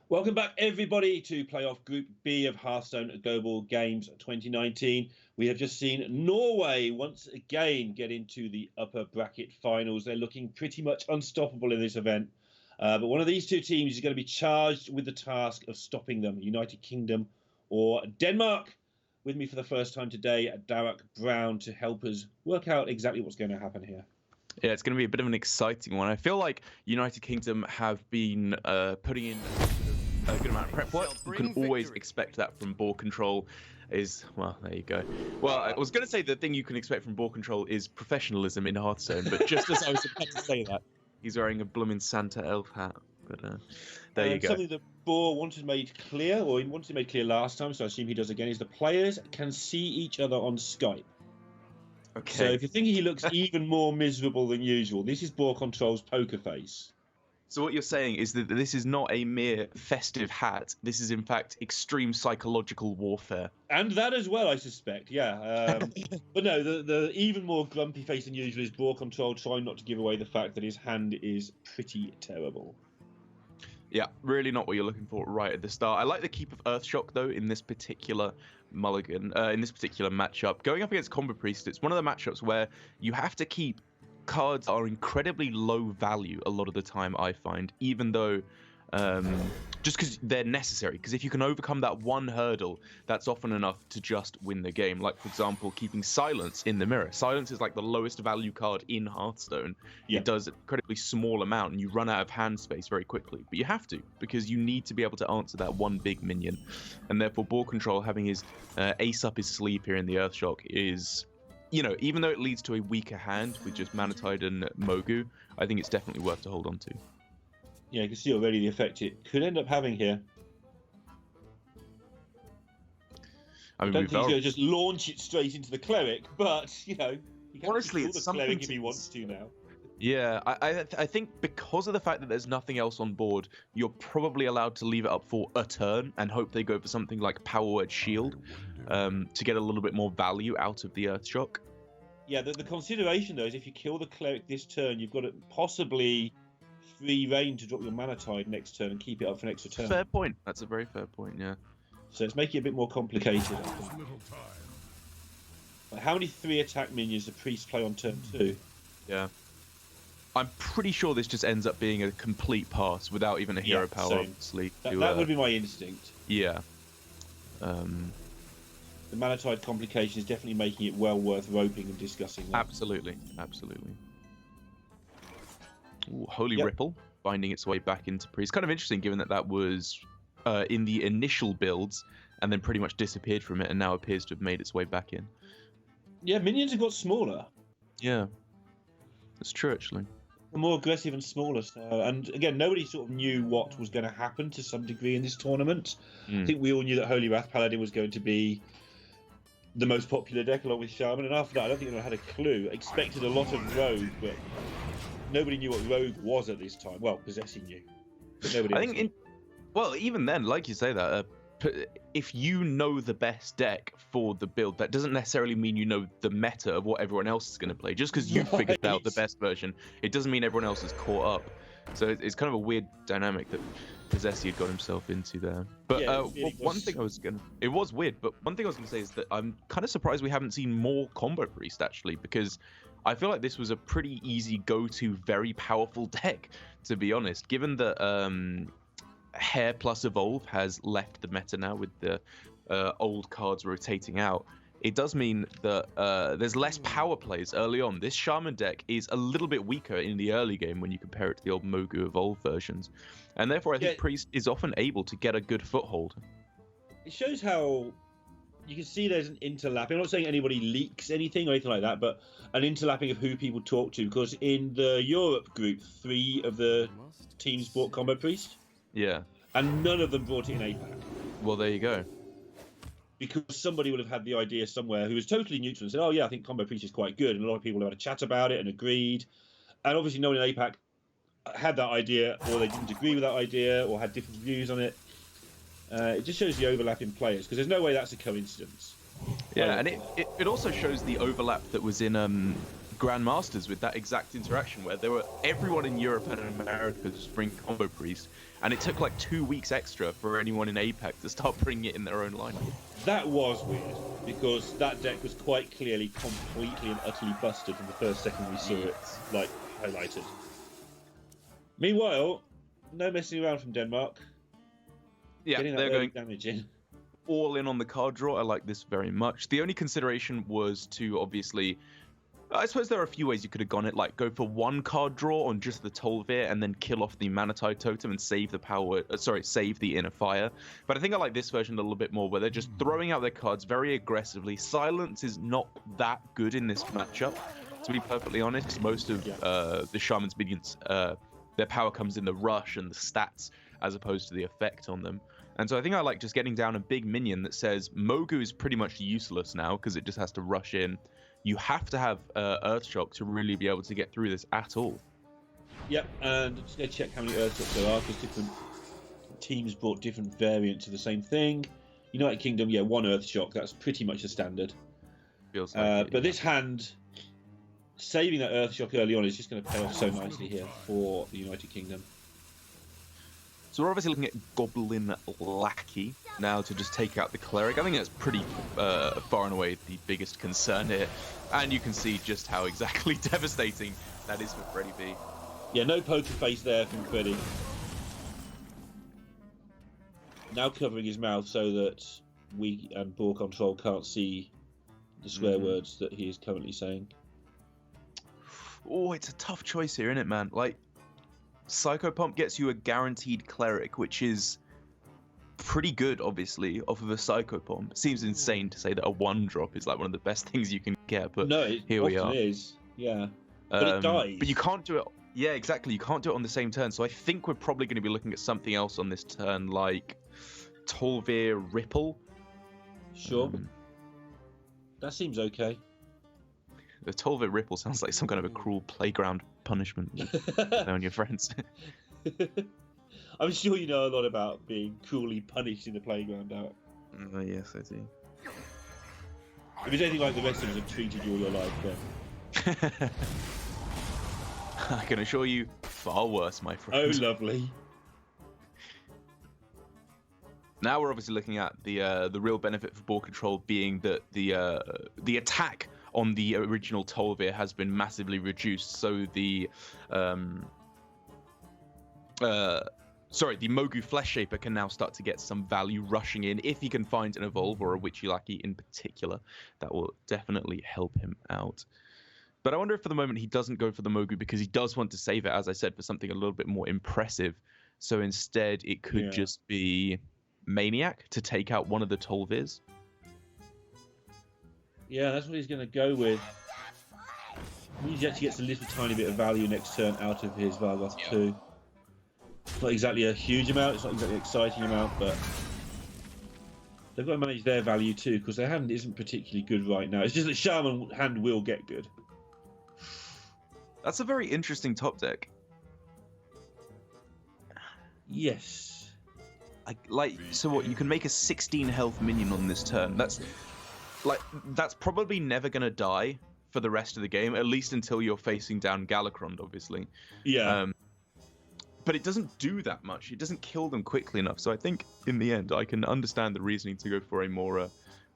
Welcome back, everybody, to playoff Group B of Hearthstone Global Games 2019. We have just seen Norway once again get into the upper bracket finals. They're looking pretty much unstoppable in this event. But one of these two teams is going to be charged with the task of stopping them, United Kingdom or Denmark. With me for the first time today, Darek Brown, to help us work out exactly what's going to happen here. Yeah, it's going to be a bit of an exciting one. I feel like United Kingdom have been putting in a good amount of prep work. You can always expect that from ball control. Well, there you go. Well, I was going to say the thing you can expect from ball control is professionalism in Hearthstone, but just as I was about to say that, he's wearing a blooming Santa elf hat. But there you go. Something that Boar wanted made clear, or he wanted made clear last time, so I assume he does again, is the players can see each other on Skype. Okay. So if you think he looks even more miserable than usual, this is Boar Control's poker face. So what you're saying is that this is not a mere festive hat. This is, in fact, extreme psychological warfare. And that as well, I suspect, yeah. But no, the even more grumpy face than usual is Boar Control trying not to give away the fact that his hand is pretty terrible. Yeah, really not what you're looking for right at the start. I like the keep of Earthshock, though, in this particular mulligan, in this particular matchup. Going up against Combo Priest, it's one of the matchups where you have to keep cards that are incredibly low value a lot of the time, I find, even though just because they're necessary. Because if you can overcome that one hurdle, that's often enough to just win the game. Like, for example, keeping Silence in the mirror. Silence is like the lowest value card in Hearthstone. Yeah. It does an incredibly small amount, and you run out of hand space very quickly. But you have to, because you need to be able to answer that one big minion. And therefore, Ball Control having his ace up his sleeve here in the Earthshock is, you know, even though it leads to a weaker hand with just Manatide and Mogu, I think it's definitely worth to hold on to. Yeah, you can see already the effect it could end up having here. I don't think he's going to just launch it straight into the cleric, but, you know, he can honestly, it's the cleric if he wants to now. Yeah, I think because of the fact that there's nothing else on board, you're probably allowed to leave it up for a turn and hope they go for something like Power Word Shield to get a little bit more value out of the Earthshock. Yeah, the consideration, though, is if you kill the cleric this turn, you've got possibly free reign to drop your Manatide next turn and keep it up for an extra turn. Fair point. That's a very fair point, yeah. So it's making it a bit more complicated. Like, how many 3-attack minions does the priest play on turn 2? Yeah. I'm pretty sure this just ends up being a complete pass without even a hero power, obviously. That would be my instinct. Yeah. The Manatide complication is definitely making it well worth roping and discussing that. Absolutely, absolutely. Ooh, Holy Ripple finding its way back into Priest. Kind of interesting, given that that was in the initial builds and then pretty much disappeared from it and now appears to have made its way back in. Yeah, minions have got smaller. Yeah, that's true, actually. They're more aggressive and smaller. And again, nobody sort of knew what was going to happen to some degree in this tournament. I think we all knew that Holy Wrath Paladin was going to be the most popular deck along with Shaman, and after that I don't think anyone had a clue. Expected a lot of Rogue, but nobody knew what Rogue was at this time. Well, Possessing knew, but nobody else. Well, even then, like you say that, if you know the best deck for the build, that doesn't necessarily mean you know the meta of what everyone else is going to play. Just because you figured out the best version, it doesn't mean everyone else is caught up. So it's kind of a weird dynamic that Possessi had got himself into there. But one thing I was going to... It was weird, but one thing I was going to say is that I'm kind of surprised we haven't seen more Combo Priest, actually, because I feel like this was a pretty easy go-to, very powerful deck, to be honest. Given that Hair plus Evolve has left the meta now with the old cards rotating out, it does mean that there's less power plays early on. This Shaman deck is a little bit weaker in the early game when you compare it to the old Mogu Evolve versions. And therefore, I think Priest is often able to get a good foothold. It shows how you can see there's an interlapping. I'm not saying anybody leaks anything or anything like that, but an interlapping of who people talk to. Because in the Europe group, 3 of the teams bought Combo Priest. Yeah. And none of them brought it in APAC. Well, there you go. Because somebody would have had the idea somewhere who was totally neutral and said, oh yeah, I think Combo Priest is quite good. And a lot of people have had a chat about it and agreed. And obviously no one in APAC had that idea, or they didn't agree with that idea, or had different views on it. It just shows the overlap in players, because there's no way that's a coincidence. Yeah, and it also shows the overlap that was in Grandmasters with that exact interaction where there were everyone in Europe and America just bring Combo Priest, and it took like 2 weeks extra for anyone in APAC to start bringing it in their own lineup. That was weird, because that deck was quite clearly completely and utterly busted from the first second we saw it, like, highlighted. Meanwhile, no messing around from Denmark. Yeah, Getting that they're early going damage in. all in on the card draw. I like this very much. The only consideration was to obviously, I suppose there are a few ways you could have gone it, like go for one card draw on just the Tolvir and then kill off the Manatide Totem and save the power, save the Inner Fire. But I think I like this version a little bit more, where they're just throwing out their cards very aggressively. Silence is not that good in this matchup, to be perfectly honest, because most of the Shaman's minions, their power comes in the rush and the stats as opposed to the effect on them. And so I think I like just getting down a big minion that says Mogu is pretty much useless now because it just has to rush in. You have to have Earthshock to really be able to get through this at all. Yep, and just going to check how many Earthshocks there are, because different teams brought different variants of the same thing. United Kingdom, yeah, 1 Earthshock, that's pretty much the standard. Feels like but this hand, saving that Earthshock early on is just going to pay off so nicely here for the United Kingdom. So we're obviously looking at Goblin Lackey now to just take out the Cleric. I think that's pretty far and away the biggest concern here. And you can see just how exactly devastating that is for Freddy B. Yeah, no poker face there from Freddy. Now covering his mouth so that we and Ball Control can't see the swear words that he is currently saying. Oh, it's a tough choice here, isn't it, man? Like, Psycho Pump gets you a guaranteed Cleric, which is pretty good, obviously, off of a Psycho Pump. It seems insane to say that a 1-drop is like one of the best things you can get, but no, it here we are. is, yeah. But it dies. But you can't do it. Yeah, exactly. You can't do it on the same turn. So I think we're probably going to be looking at something else on this turn, like Tolvir Ripple. Sure. That seems okay. The Tolvir Ripple sounds like some kind of a cruel playground punishment on your friends. I'm sure you know a lot about being cruelly punished in the playground out. Yes, I do. If it's anything like the rest of us have treated you all your life, then... I can assure you, far worse, my friend. Oh, lovely. Now we're obviously looking at the real benefit for ball control being that the attack on the original Tolvir has been massively reduced, so the Mogu Flesh Shaper can now start to get some value rushing in if he can find an Evolve or a Witchy Lackey in particular. That will definitely help him out. But I wonder if for the moment he doesn't go for the Mogu because he does want to save it, as I said, for something a little bit more impressive. So instead it could just be Maniac to take out one of the Tolvirs. Yeah, that's what he's going to go with. He actually gets a little tiny bit of value next turn out of his Vargoth too. It's not exactly a huge amount, it's not exactly an exciting amount, but they've got to manage their value too, because their hand isn't particularly good right now. It's just that Shaman hand will get good. That's a very interesting top deck. Yes. So what, you can make a 16 health minion on this turn. That's probably never going to die for the rest of the game, at least until you're facing down Galacrond, obviously. Yeah. But it doesn't do that much. It doesn't kill them quickly enough. So I think, in the end, I can understand the reasoning to go for a more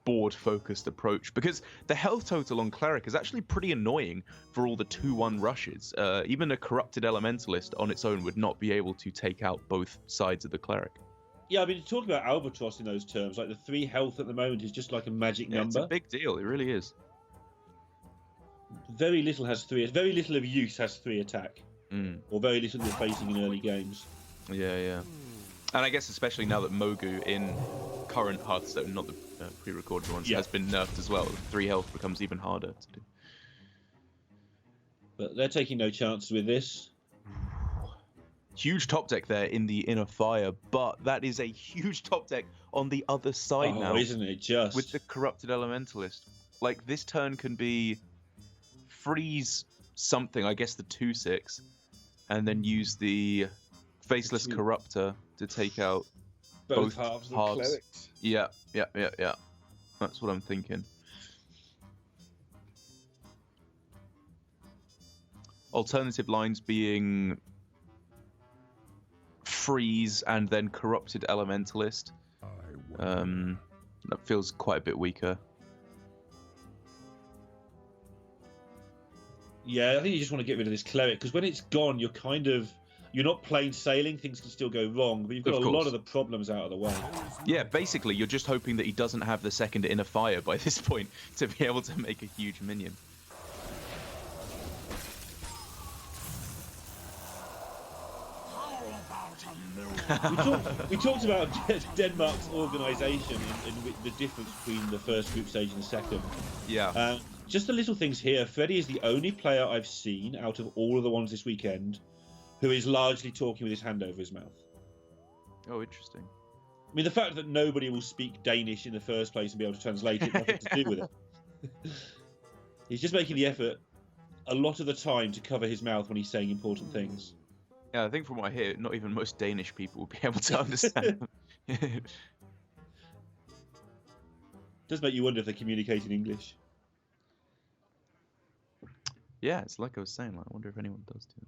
board-focused approach, because the health total on Cleric is actually pretty annoying for all the 2-1 rushes. Even a Corrupted Elementalist on its own would not be able to take out both sides of the Cleric. Yeah, I mean, to talk about Albatross in those terms, like the 3 health at the moment is just like a magic number. It's a big deal, it really is. Very little has 3. Very little of use has 3 attack. Or very little you're facing in early games. Yeah. And I guess especially now that Mogu in current Hearthstone, not the pre-recorded ones, has been nerfed as well, 3 health becomes even harder to do. But they're taking no chances with this. Huge top deck there in the Inner Fire, but that is a huge top deck on the other side now. Isn't it just? With the Corrupted Elementalist. Like, this turn can be freeze something, I guess the 2/6, and then use the Faceless Corruptor to take out both halves. Of the clerics. Yeah. That's what I'm thinking. Alternative lines being Freeze and then Corrupted Elementalist. That feels quite a bit weaker. Yeah, I think you just want to get rid of this cleric, because when it's gone, you're not plain sailing. Things can still go wrong, but you've got a lot of the problems out of the way. Yeah, basically, you're just hoping that he doesn't have the second Inner Fire by this point to be able to make a huge minion. We talked about Denmark's organisation and the difference between the first group stage and the second. Yeah. Just the little things here. Freddie is the only player I've seen out of all of the ones this weekend who is largely talking with his hand over his mouth. Oh, interesting. I mean, the fact that nobody will speak Danish in the first place and be able to translate it, nothing to do with it. He's just making the effort a lot of the time to cover his mouth when he's saying important things. Yeah, I think from what I hear, not even most Danish people will be able to understand them. Does make you wonder if they communicate in English. Yeah, it's like I was saying. Like, I wonder if anyone does too.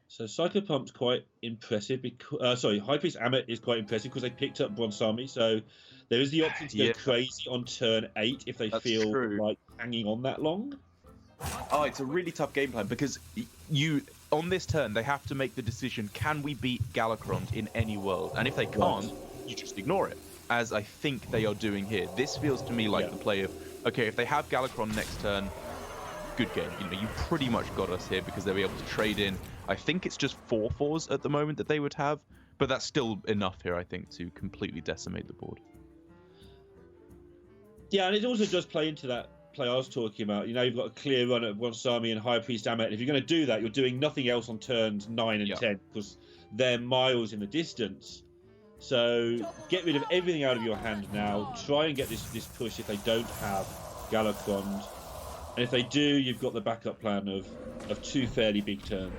So Psychopump's quite impressive. High Priest Amit is quite impressive because they picked up Bronsami. So there is the option to go crazy on turn 8 if they feel like hanging on that long. Oh, it's a really tough game plan because on this turn they have to make the decision: can we beat Galakrond in any world? And if they can't, you just ignore it, as I think they are doing here. This feels to me like the play of, okay, if they have Galakrond next turn, good game. You know, you pretty much got us here because they'll be able to trade in. I think it's just 4/4s at the moment that they would have, but that's still enough here, I think, to completely decimate the board. Yeah, and it also does play into that play I was talking about. You know, you've got a clear run at Bronsami and High Priest Amit. If you're going to do that, you're doing nothing else on turns 9 and 10 because they're miles in the distance. So get rid of everything out of your hand now. Try and get this push if they don't have Galakrond. And if they do, you've got the backup plan of 2 fairly big turns.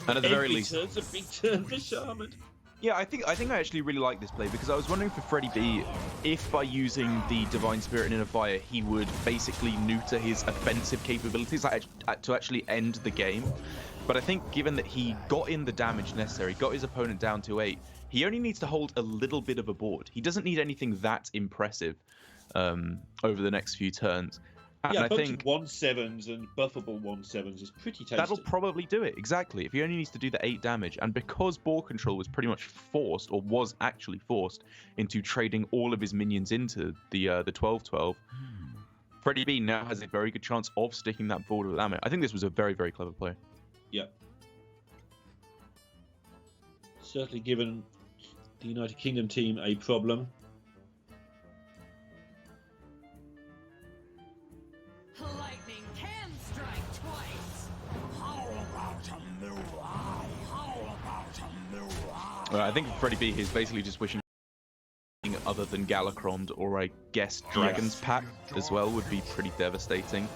And at the very least, turn's a big turn for Shaman. Yeah, I think I actually really like this play because I was wondering for Freddie B if by using the Divine Spirit and Inner Fire he would basically neuter his offensive capabilities to actually end the game. But I think given that he got in the damage necessary, got his opponent down to 8, he only needs to hold a little bit of a board. He doesn't need anything that impressive over the next few turns. And I think 1/7s and buffable 1/7s is pretty tasty. That'll probably do it, exactly. If he only needs to do the 8 damage, and because board control was pretty much forced, or was actually forced, into trading all of his minions into the 12/12, Freddie B now has a very good chance of sticking that board with Amit. I think this was a very, very clever play. Yeah. Certainly given the United Kingdom team a problem. Lightning can strike twice. How about a new eye? How about a new eye? I think Freddie B is basically just wishing other than Galakrond, or I guess Dragon's Pact as well would be pretty devastating.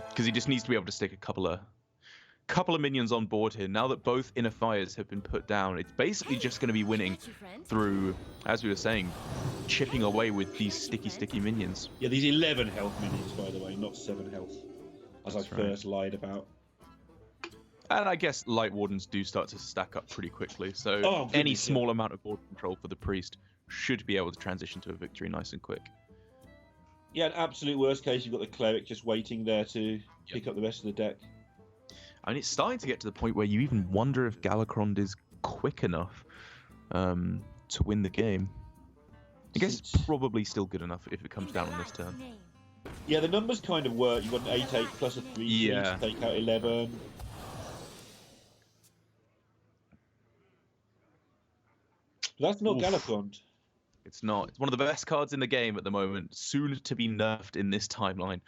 Because he just needs to be able to stick a couple of minions on board here. Now that both Inner Fires have been put down, it's basically just going to be winning through, as we were saying, chipping away with these sticky minions. Yeah, these 11 health minions, by the way, not 7 health, as I first lied about. And I guess Light Wardens do start to stack up pretty quickly, so any small amount of board control for the Priest should be able to transition to a victory nice and quick. Yeah, in absolute worst case, you've got the Cleric just waiting there to pick up the rest of the deck. I mean, it's starting to get to the point where you even wonder if Galakrond is quick enough to win the game. I guess it's probably still good enough if it comes down on this turn. Yeah, the numbers kind of work. You've got an 8/8 plus a 3/3 to take out 11. That's not Galakrond. It's not. It's one of the best cards in the game at the moment. Soon to be nerfed in this timeline.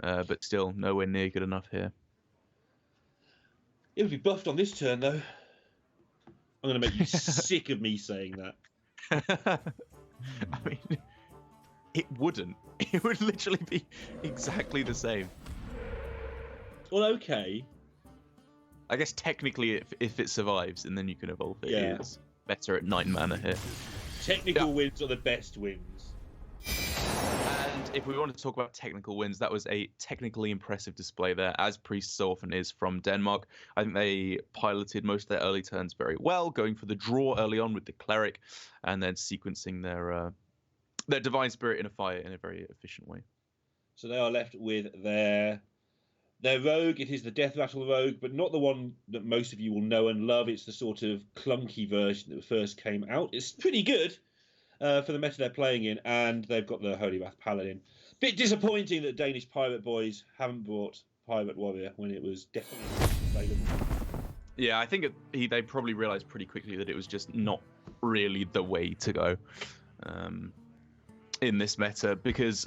But still, nowhere near good enough here. It would be buffed on this turn, though. I'm going to make you sick of me saying that. I mean, it wouldn't. It would literally be exactly the same. Well, okay. I guess technically, if it survives, and then you can evolve it, Yeah. it's better at 9 mana here. Technical wins are the best wins. if we want to talk about technical wins, that was a technically impressive display there, as Priest so often is from Denmark. I think they piloted most of their early turns very well, going for the draw early on with the Cleric, and then sequencing their Divine Spirit in a fight in a very efficient way. So they are left with their rogue. It is the Death Rattle rogue, but not the one that most of you will know and love. It's the sort of clunky version that first came out. It's pretty good for the meta they're playing in, and they've got the Holy Wrath Paladin. Bit disappointing that Danish Pirate Boys haven't brought Pirate Warrior when it was definitely available. Yeah, I think they probably realized pretty quickly that it was just not really the way to go in this meta, because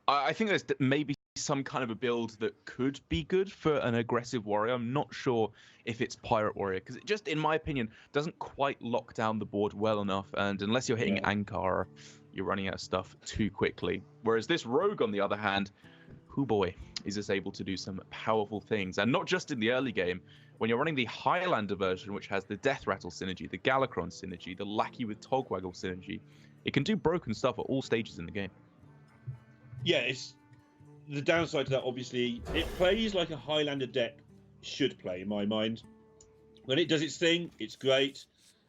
I think there's maybe some kind of a build that could be good for an aggressive warrior. I'm not sure if it's Pirate Warrior, because it just, in my opinion, doesn't quite lock down the board well enough, and unless you're hitting Ankara, you're running out of stuff too quickly. Whereas this rogue, on the other hand, oh boy, is this able to do some powerful things. And not just in the early game, when you're running the Highlander version, which has the Death Rattle synergy, the Galakron synergy, the Lackey with Togwaggle synergy, it can do broken stuff at all stages in the game. Yeah, it's the downside to that. Obviously, it plays like a Highlander deck should play, in my mind. When it does its thing, it's great,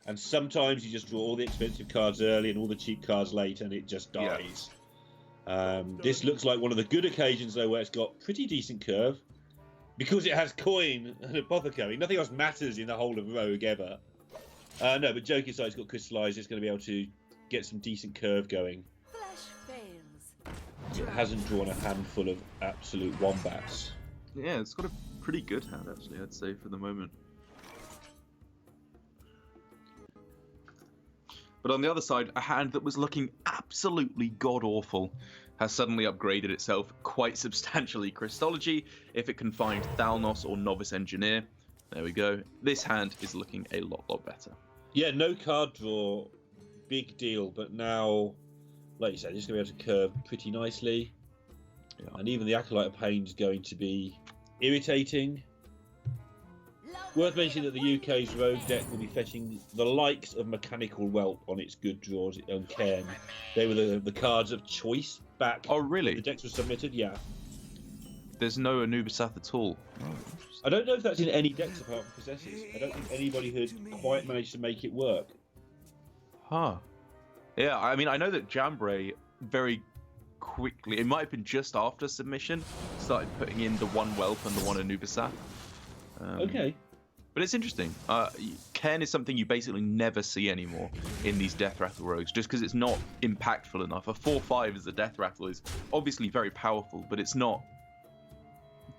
and sometimes you just draw all the expensive cards early and all the cheap cards late, and it just dies. This looks like one of the good occasions, though, where it's got pretty decent curve, because it has coin and apothecary. Nothing else matters in the whole of Rogue ever. No, but joking aside, it's got crystallized. It's going to be able to get some decent curve going. It hasn't drawn a handful of absolute wombats. Yeah, it's got a pretty good hand, actually, I'd say, for the moment. But on the other side, a hand that was looking absolutely god-awful has suddenly upgraded itself quite substantially. Christology, if it can find Thalnos or Novice Engineer. There we go. This hand is looking a lot better. Yeah, no card draw. Big deal. But now, like you said, it's going to be able to curve pretty nicely. Yeah. And even the Acolyte of Pain is going to be irritating. Worth mentioning that the UK's Rogue deck will be fetching the likes of Mechanical Whelp on its good draws on Cairn. They were the cards of choice back. Oh, really? The decks were submitted, yeah. There's no Anubisath at all. Oh, I don't know if that's in any decks apart from Possessors. I don't think anybody had quite managed to make it work. Huh. Yeah, I mean, I know that Jambray very quickly, it might have been just after submission, started putting in the one Whelp and the one Anubisath. Okay. But it's interesting. Cairn is something you basically never see anymore in these Death Rattle rogues, just because it's not impactful enough. A 4/5 as a Death Rattle is obviously very powerful, but it's not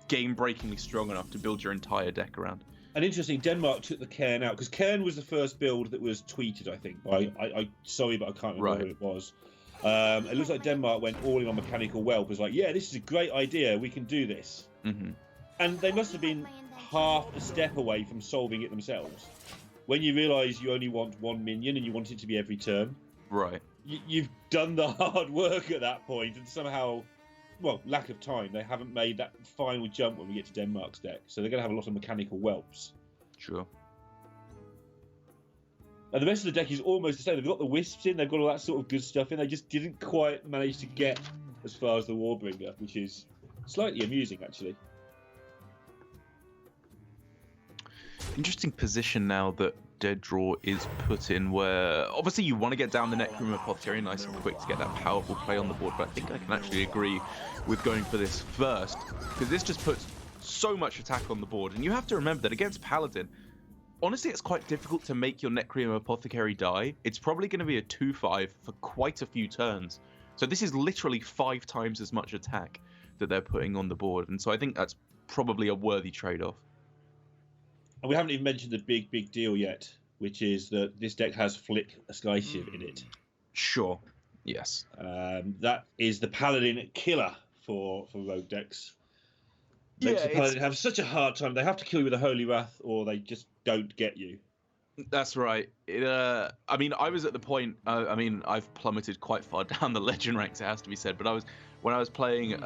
game-breakingly strong enough to build your entire deck around. And interesting, Denmark took the Cairn out, because Cairn was the first build that was tweeted, I think. I sorry, but I can't remember who it was. It looks like Denmark went all in on Mechanical Whelp. It was like, yeah, this is a great idea. We can do this. Mm-hmm. And they must have been half a step away from solving it themselves. When you realise you only want one minion and you want it to be every turn, right? You've done the hard work at that point, and somehow, well, lack of time, they haven't made that final jump when we get to Denmark's deck. So they're going to have a lot of Mechanical Whelps. Sure. And the rest of the deck is almost the same. They've got the Wisps in, they've got all that sort of good stuff in. They just didn't quite manage to get as far as the Warbringer, which is slightly amusing, actually. Interesting position now that Dead Draw is put in, where obviously you want to get down the Necroom Apothecary nice and quick to get that powerful play on the board, but I think I can actually agree with going for this first, because this just puts so much attack on the board. And you have to remember that against Paladin, honestly, it's quite difficult to make your Necroom Apothecary die. It's probably going to be a 2/5 for quite a few turns. So this is literally 5 times as much attack that they're putting on the board, and so I think that's probably a worthy trade-off. And we haven't even mentioned the big deal yet, which is that this deck has Flick a Skyship in it. Sure. Yes. That is the Paladin killer for Rogue decks. Makes the Paladin have such a hard time. They have to kill you with a Holy Wrath, or they just don't get you. That's right. I mean, I was at the point. I mean, I've plummeted quite far down the legend ranks, it has to be said. But when I was playing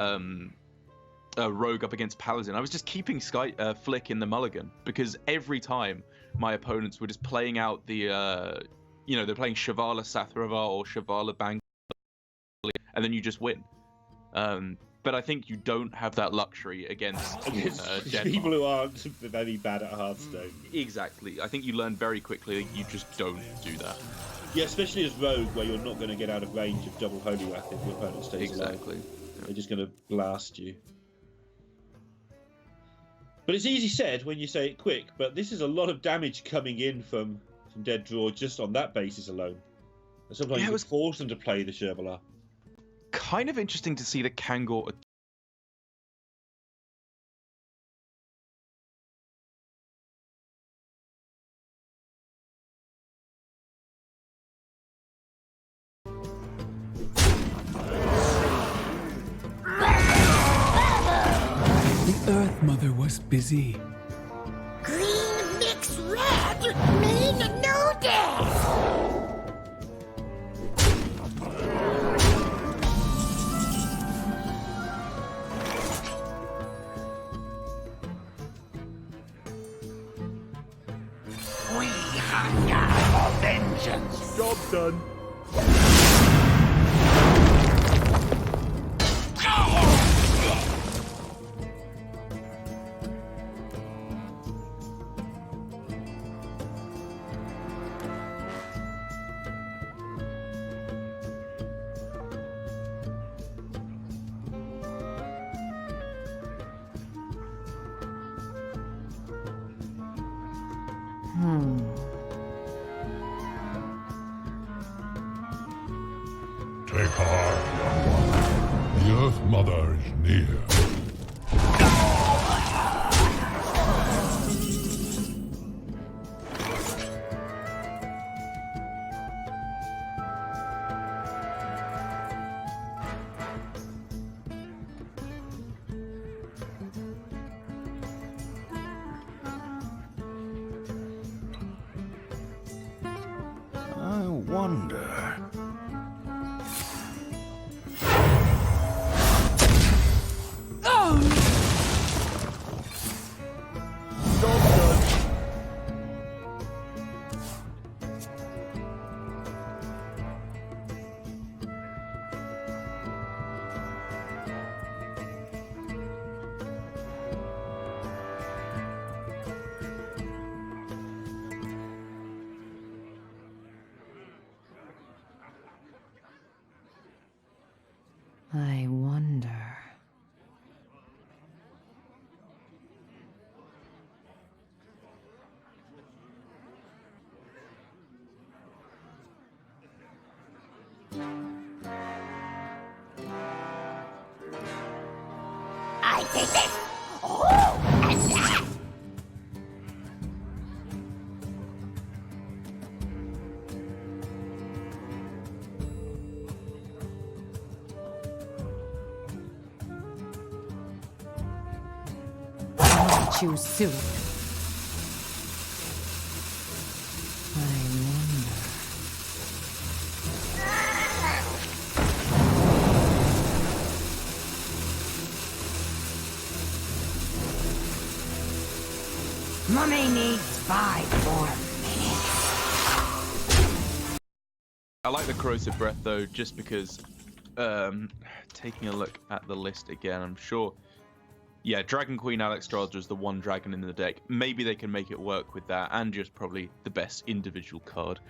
Rogue up against Paladin, I was just keeping Flick in the mulligan, because every time my opponents were just playing out the, they're playing Shavala Sathravar or Shavala Bang, and then you just win. But I think you don't have that luxury against Denmark. People who aren't very bad at Hearthstone. Exactly. I think you learn very quickly you just don't do that. Yeah, especially as Rogue, where you're not going to get out of range of double Holy Wrath if your opponent stays alive. Exactly. They're just going to blast you. But it's easy said when you say it quick, but this is a lot of damage coming in from Dead Draw just on that basis alone. And sometimes you force them to play the Sherbalar. Kind of interesting to see the Kangor. The Earth Mother was busy. Green mix red mean no death. We hunger for vengeance. Job done. Take heart, young one. The Earth Mother is near. I wonder. I wonder. I take this. Oh, and that. Choose soon. I wonder. Mummy needs 5 more minutes. I like the Corrosive Breath though, just because taking a look at the list again, I'm sure. Yeah, Dragon Queen Alexstrasza is the one dragon in the deck. Maybe they can make it work with that, and just probably the best individual card,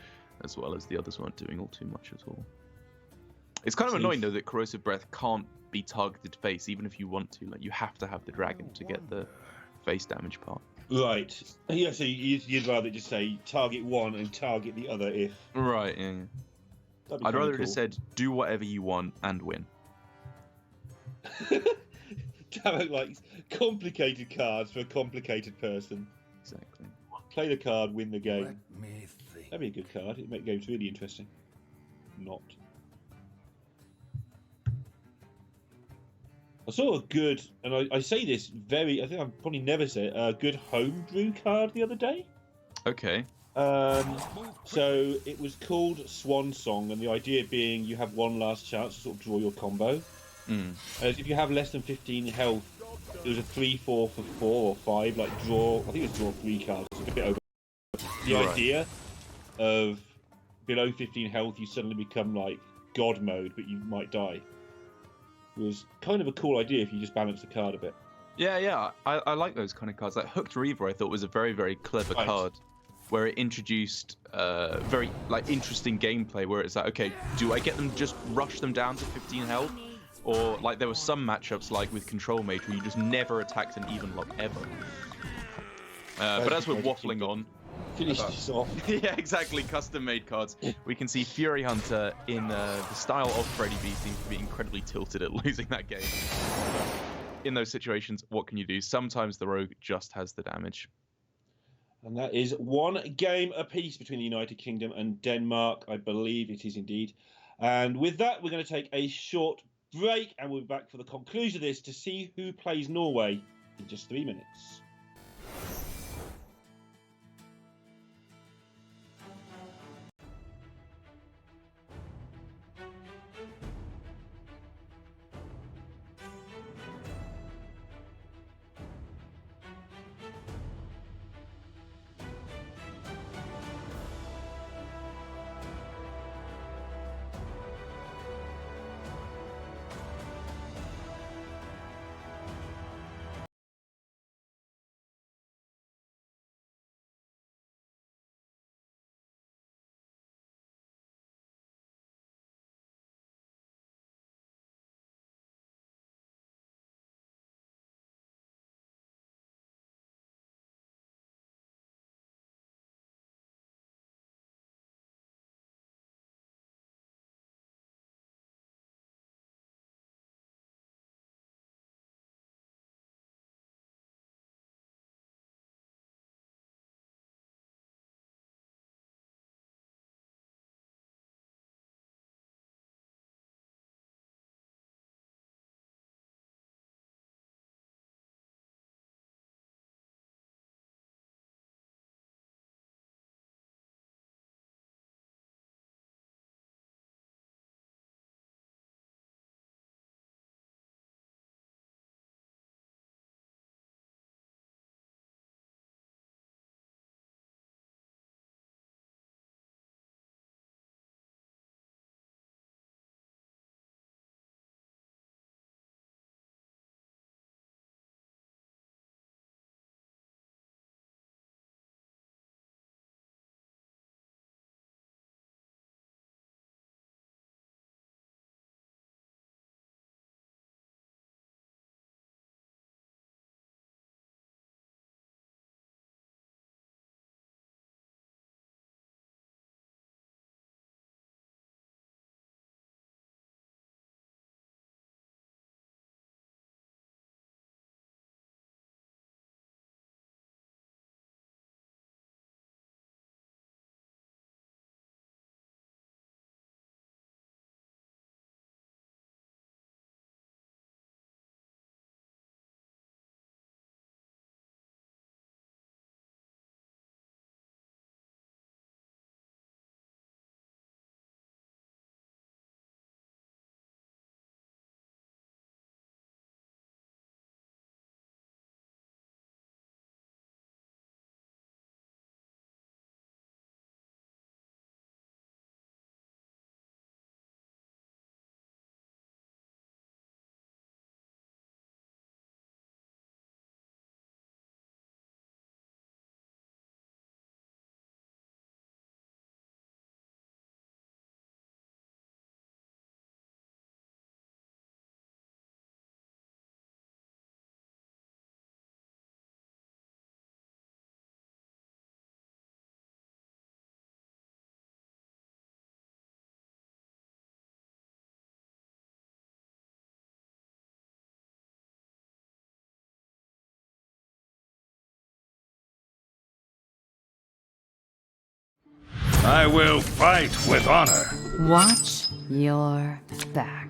as well as the others weren't doing all too much at all. It's kind of annoying though that Corrosive Breath can't be targeted face, even if you want to. Like, you have to have the dragon to get the face damage part. Right. Yeah, so you'd rather just say target one and target the other if... Right, yeah. I'd rather have just said, do whatever you want and win. Tarek likes complicated cards for a complicated person. Exactly. Play the card, win the game. Let me think. That'd be a good card. It'd make games really interesting. Not. I saw a good, and I say this very, I think I've probably never said it, a good homebrew card the other day. Okay. So it was called Swan Song, and the idea being you have one last chance to sort of draw your combo. If you have less than 15 health, it was a 3-4 for 4 or 5, like draw, I think it was draw 3 cards, it's a bit over. The idea of below 15 health, you suddenly become like God mode, but you might die. was kind of a cool idea if you just balance the card a bit. Yeah. I like those kind of cards. Like Hooked Reaver, I thought was a very, very clever Right. card, where it introduced very like interesting gameplay. Where it's like, okay, do I get them just rush them down to 15 health, or like there were some matchups like with Control Mage where you just never attacked an even lock ever. But as we're waffling on, Finish this off. yeah, exactly. Custom-made cards. We can see Fury Hunter in the style of Freddy B seems to be incredibly tilted at losing that game. In those situations, what can you do? Sometimes the rogue just has the damage. And that is one game apiece between the United Kingdom and Denmark. I believe it is indeed. And with that, we're going to take a short break, and we'll be back for the conclusion of this to see who plays Norway in just 3 minutes. I will fight with honor. Watch your back.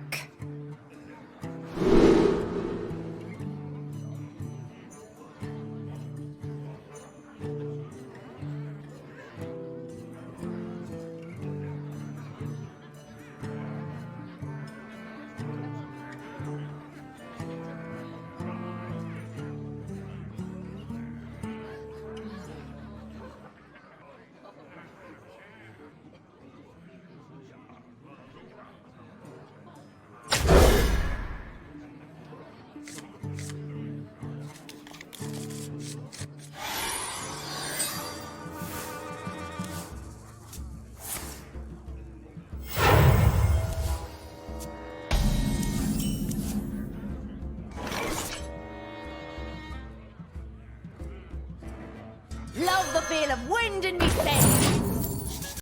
Love the feel of wind in me sails.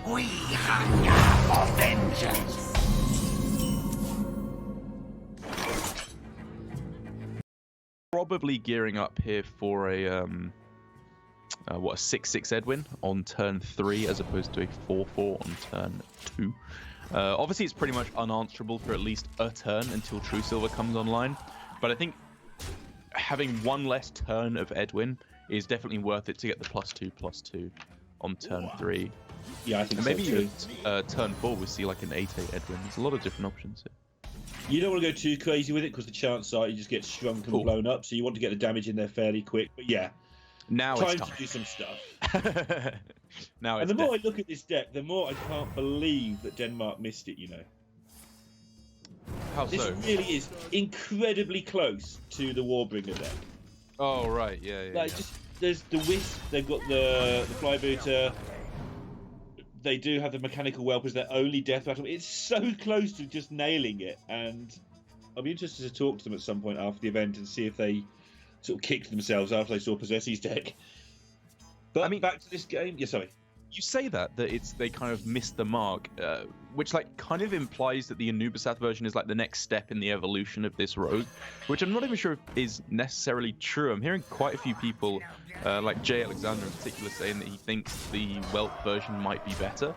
We hunger for vengeance. Probably gearing up here for a a 6/6 Edwin on turn 3 as opposed to a 4/4 on turn 2. Obviously, it's pretty much unanswerable for at least a turn until True Silver comes online. But I think having one less turn of Edwin is definitely worth it to get the +2/+2 on turn 3. Yeah, I think And maybe so too. even turn 4 we see like an 8/8 Edwin. There's a lot of different options here. You don't want to go too crazy with it because the chances are you just get shrunk and Cool. blown up. So you want to get the damage in there fairly quick. But yeah, Now time it's to time. do some stuff. Now And it's the more I look at this deck, the more I can't believe that Denmark missed it. How This so? really is incredibly close to the Warbringer deck. Oh right, yeah. Like, just there's the Wisp, they've got the Flybooter. They do have the Mechanical Whelp as their only death rattle. It's so close to just nailing it, and I'll be interested to talk to them at some point after the event and see if they sort of kicked themselves after they saw Possessi's deck. But I mean, back to this game. Yeah, sorry. You say that they kind of missed the mark, which like kind of implies that the Anubisath version is like the next step in the evolution of this rogue, which I'm not even sure is necessarily true. I'm hearing quite a few people, like Jay Alexander in particular, saying that he thinks the Whelp version might be better.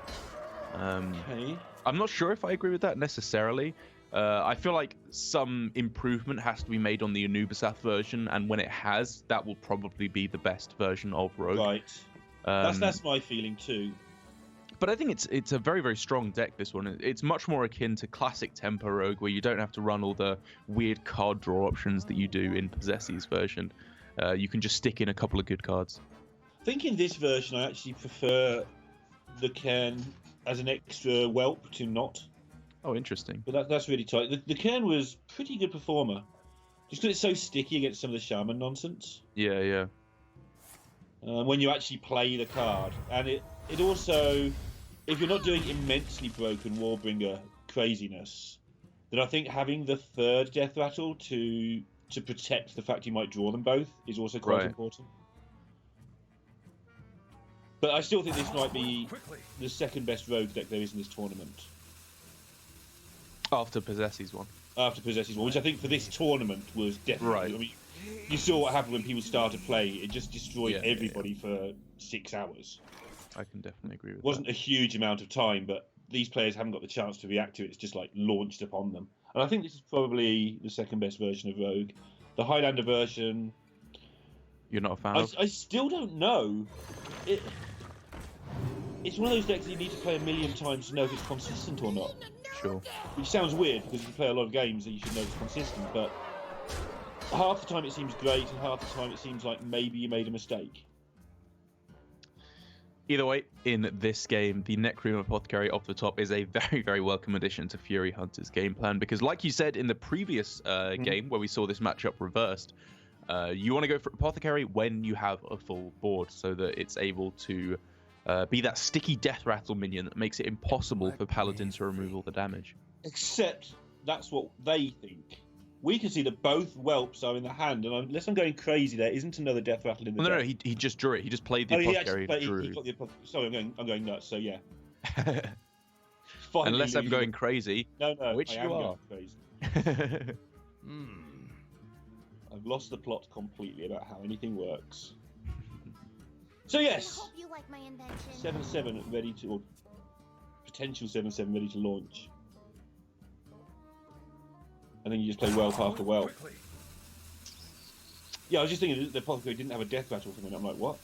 Okay. I'm not sure if I agree with that necessarily. I feel like some improvement has to be made on the Anubisath version, and when it has, that will probably be the best version of rogue. Right. That's my feeling too. But I think it's a very, very strong deck, this one. It's much more akin to classic Tempo Rogue, where you don't have to run all the weird card draw options that you do in Possessi's version. You can just stick in a couple of good cards. I think in this version, I actually prefer the Cairn as an extra Whelp to not. Oh, interesting. But that's really tight. The Cairn was pretty good performer. Just because it's so sticky against some of the Shaman nonsense. Yeah. When you actually play the card. And it also, if you're not doing immensely broken Warbringer craziness, then I think having the third Death Rattle to protect the fact you might draw them both is also quite important. But I still think this might be the second best rogue deck there is in this tournament. After Possessi's one. After Possessi's one, which I think for this tournament was definitely... Right. I mean, you saw what happened when people started playing. It just destroyed Yeah, everybody for 6 hours. I can definitely agree with It wasn't a huge amount of time, but these players haven't got the chance to react to it. It's just like launched upon them. And I think this is probably the second best version of Rogue. The Highlander version... You're not a fan of? I still don't know. It's one of those decks that you need to play a million times to know if it's consistent or not. Sure. Which sounds weird, because if you play a lot of games, then you should know it's consistent, but half the time it seems great, and half the time it seems like maybe you made a mistake. Either way, in this game, the Necroom Apothecary off the top is a very, very welcome addition to Fury Hunter's game plan, because like you said in the previous game where we saw this matchup reversed, you want to go for Apothecary when you have a full board, so that it's able to be that sticky Death Rattle minion that makes it impossible for Paladin to remove all the damage. Except that's what they think. We can see that both Whelps are in the hand, and unless I'm going crazy, there isn't another Death Rattle in the No, deck. he just drew it. He just played the Apothecary and drew. He got the Apothecary. Sorry, I'm going nuts, so yeah. Unless I'm going crazy, no, which I am you are. going crazy. I've lost the plot completely about how anything works. So yes, I hope you like my invention. 7/7 ready to, or potential 7/7 ready to launch. And then you just play Whelp after Whelp. Yeah, I was just thinking the Apothecary didn't have a Death Rattle for me. I'm like, what?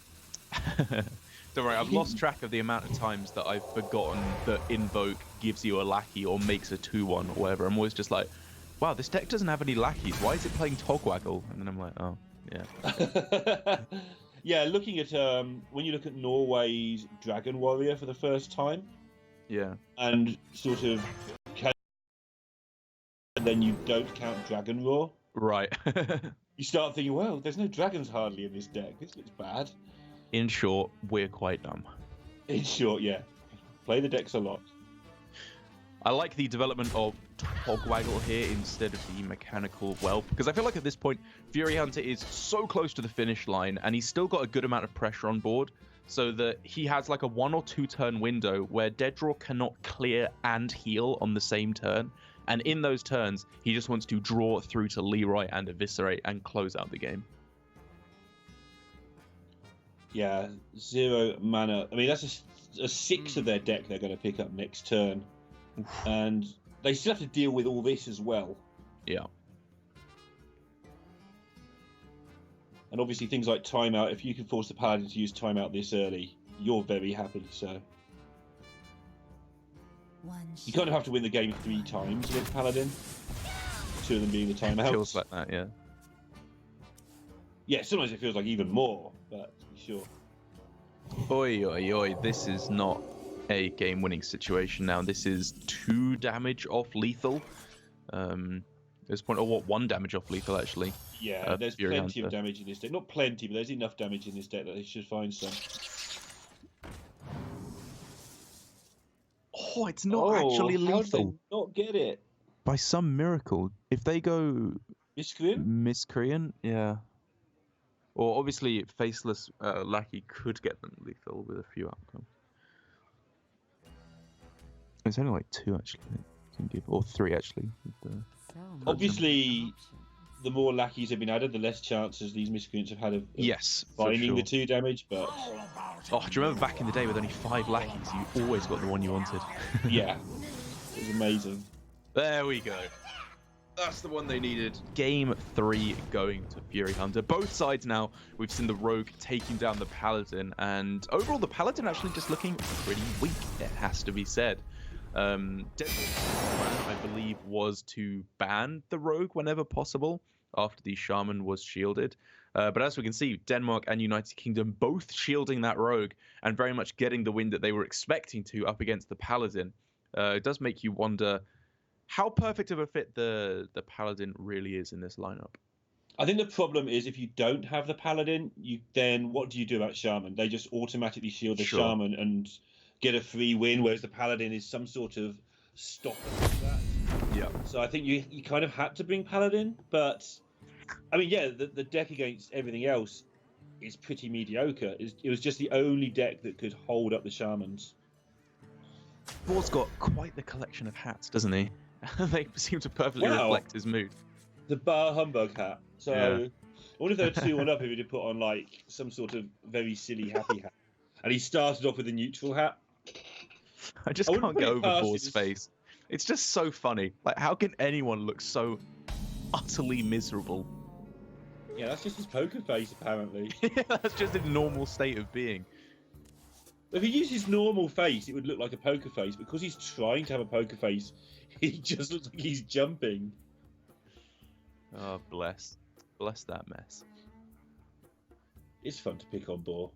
Don't worry, I've lost track of the amount of times that I've forgotten that Invoke gives you a lackey or makes a 2/1 or whatever. I'm always just like, wow, this deck doesn't have any lackeys. Why is it playing Togwaggle? And then I'm like, oh, yeah. Yeah, looking at when you look at Norway's Dragon Warrior for the first time, Yeah. and sort of, and then you don't count Dragon Roar, Right. you start thinking, well, there's no dragons hardly in this deck. This looks bad. In short, we're quite dumb. In short, yeah, play the decks a lot. I like the development of Togwaggle here instead of the mechanical whelp, because I feel like at this point, Fury Hunter is so close to the finish line, and he's still got a good amount of pressure on board, so that he has like a 1 or 2 turn window where Dead Draw cannot clear and heal on the same turn. And in those turns, he just wants to draw through to Leroy and eviscerate and close out the game. Yeah, 0 mana. I mean, that's a 6 of their deck they're going to pick up next turn. And they still have to deal with all this as well. Yeah. And obviously things like timeout, if you can force the Paladin to use timeout this early, you're very happy, so... You kind of have to win the game 3 times with Paladin. 2 of them being the timeouts. It feels like that, yeah. Yeah, sometimes it feels like even more, but sure. Oi, oi, oi, this is not a game-winning situation now. This is 2 damage off lethal. At this point, or what, 1 damage off lethal, actually. Yeah, there's plenty of damage in this deck. Not plenty, but there's enough damage in this deck that they should find some. Oh, it's not actually lethal. How did they not get it? By some miracle. If they go... Miscreant? Miscreant, yeah. Or obviously, Faceless Lackey could get them lethal with a few outcomes. It's only like 2 actually. Can give, or 3 actually. Obviously, the more lackeys have been added, the less chances these miscreants have had of finding the 2 damage. But oh, do you remember back in the day with only 5 lackeys, you always got the one you wanted? Yeah, it was amazing. There we go. That's the one they needed. Game 3 going to Fury Hunter. Both sides now, we've seen the Rogue taking down the Paladin, and overall the Paladin actually just looking pretty weak, it has to be said. I believe was to ban the Rogue whenever possible after the Shaman was shielded. But as we can see, Denmark and United Kingdom both shielding that Rogue and very much getting the win that they were expecting to up against the Paladin. It does make you wonder how perfect of a fit the Paladin really is in this lineup. I think the problem is if you don't have the Paladin, then what do you do about Shaman? They just automatically shield the Shaman and get a free win, whereas the Paladin is some sort of stopper of that. Yeah. So I think you kind of had to bring Paladin, but I mean, yeah, the deck against everything else is pretty mediocre. It was just the only deck that could hold up the Shamans. Boar's got quite the collection of hats, doesn't he? They seem to perfectly reflect his mood. The Bar Humbug hat. So yeah. I wonder if they were 2-1 up if he did put on like some sort of very silly happy hat. And he started off with a neutral hat. I just can't get over Boar's face. It's just so funny. Like, how can anyone look so utterly miserable? Yeah, that's just his poker face, apparently. Yeah, that's just his normal state of being. If he used his normal face, it would look like a poker face. Because he's trying to have a poker face, he just looks like he's jumping. Oh, bless. Bless that mess. It's fun to pick on Boar.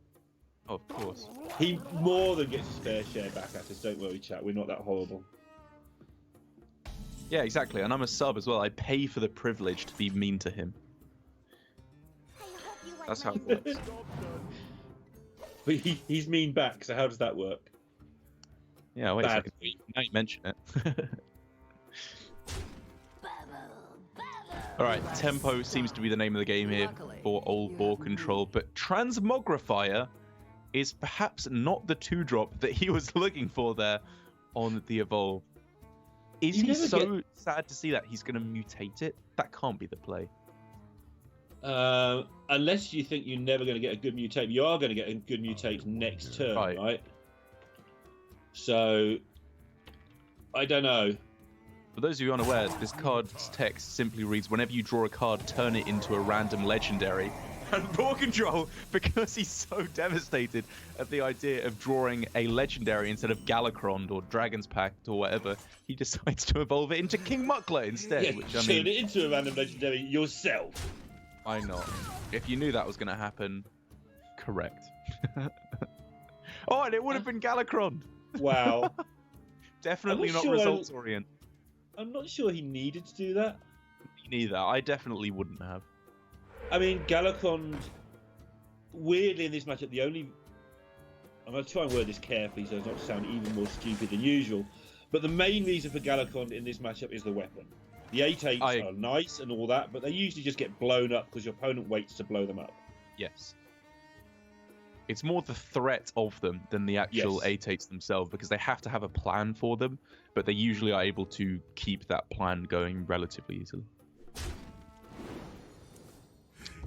Oh, of course. He more than gets his fair share back at us. Don't worry, chat. We're not that horrible. Yeah, exactly. And I'm a sub as well. I pay for the privilege to be mean to him. That's how it works. But he's mean back, so how does that work? Yeah, wait a second. Now you mention it. Alright, Tempo seems to be the name of the game here for Old Boar Control, but Transmogrifier is perhaps not the 2-drop that he was looking for there on the Evolve. Is he so sad to see that he's going to mutate it? That can't be the play. Unless you think you're never going to get a good mutate. You are going to get a good mutate next turn, right? So, I don't know. For those of you unaware, this card's text simply reads, whenever you draw a card, turn it into a random legendary. And Boar Control, because he's so devastated at the idea of drawing a legendary instead of Galakron or Dragon's Pact or whatever, he decides to evolve it into King Muckler instead. Yeah, which, I turn mean, it into a random legendary yourself. Why not? If you knew that was going to happen, correct. Oh, and it would have been Galakron. Wow. Definitely not results oriented. I'm not sure he needed to do that. Me neither. I definitely wouldn't have. I mean, Galakron, weirdly in this matchup, I'm going to try and word this carefully so as not to sound even more stupid than usual, But the main reason for Galakron in this matchup is the weapon. The 8/8s are nice and all that, but they usually just get blown up because your opponent waits to blow them up. Yes. It's more the threat of them than the actual Yes. 8/8s themselves, because they have to have a plan for them, but they usually are able to keep that plan going relatively easily.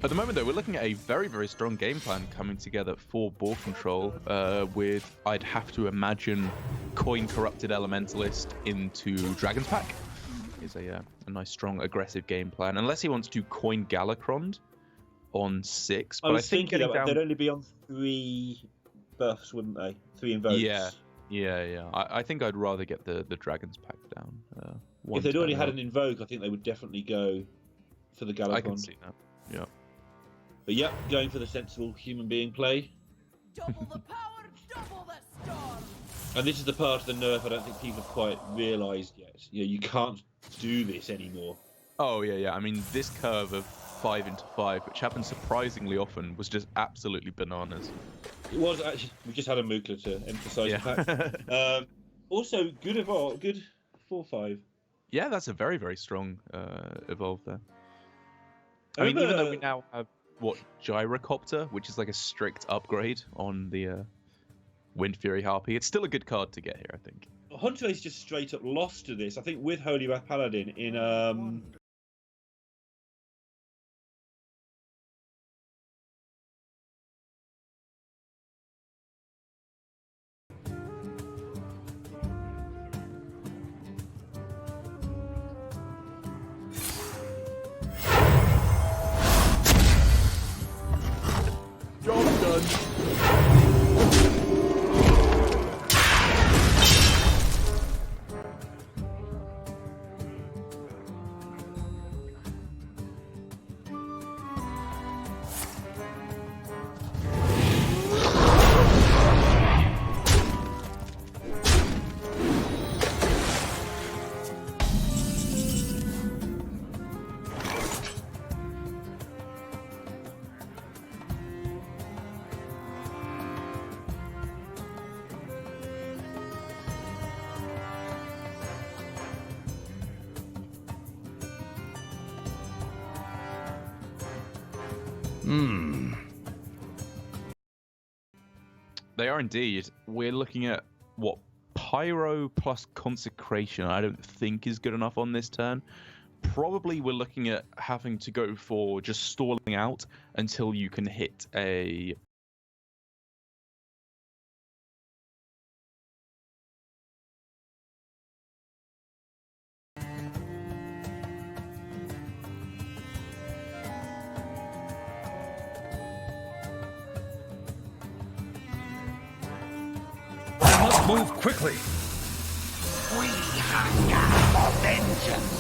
At the moment, though, we're looking at a very, very strong game plan coming together for board control with, I'd have to imagine, coin-corrupted Elementalist into Dragon's Pack. Is a nice, strong, aggressive game plan. Unless he wants to coin Galakron on 6. But I was think thinking getting they'd only be on 3 buffs, wouldn't they? 3 invokes. Yeah. I think I'd rather get the Dragon's Pack down. If they'd already had an invoke, I think they would definitely go for the Galakron. I can see that. Yeah. But yep, going for the sensible human being play. Double the power, double the storm. And this is the part of the nerf I don't think people have quite realised yet. You know, you can't do this anymore. Oh, yeah. I mean, this curve of 5 into 5, which happens surprisingly often, was just absolutely bananas. It was actually, we just had a Mookla to emphasise the fact. Also, good evolve, good 4/5. Yeah, that's a very, very strong evolve there. I mean, remember, even though we now have, Gyrocopter, which is like a strict upgrade on the Wind Fury Harpy, it's still a good card to get here, I think. Hunter Ace just straight up lost to this, I think, with Holy Wrath Paladin in They are indeed. We're looking at, Pyro plus Consecration, I don't think is good enough on this turn. Probably we're looking at having to go for just stalling out until you can hit a... I must move quickly. We hunger for vengeance.